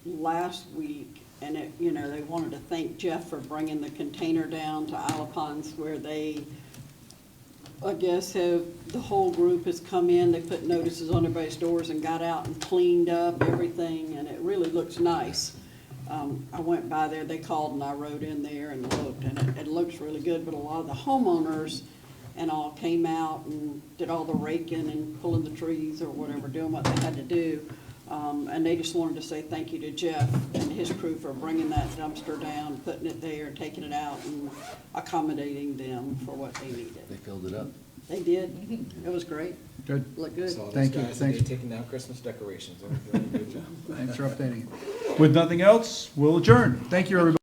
last week, and they wanted to thank Jeff for bringing the container down to Isle Ponds where they, I guess, the whole group has come in, they put notices on everybody's doors and got out and cleaned up everything, and it really looks nice. I went by there, they called and I rode in there and looked, and it looks really good, but a lot of the homeowners and all came out and did all the raking and pulling the trees or whatever, doing what they had to do. And they just wanted to say thank you to Jeff and his crew for bringing that dumpster down, putting it there, taking it out, and accommodating them for what they needed. They filled it up. They did. It was great. good. Looked good. Saw those Thank you, guys thanks. today taking down Christmas decorations. They were doing a good job. Thanks for updating. With nothing else, we'll adjourn. Thank you, everybody.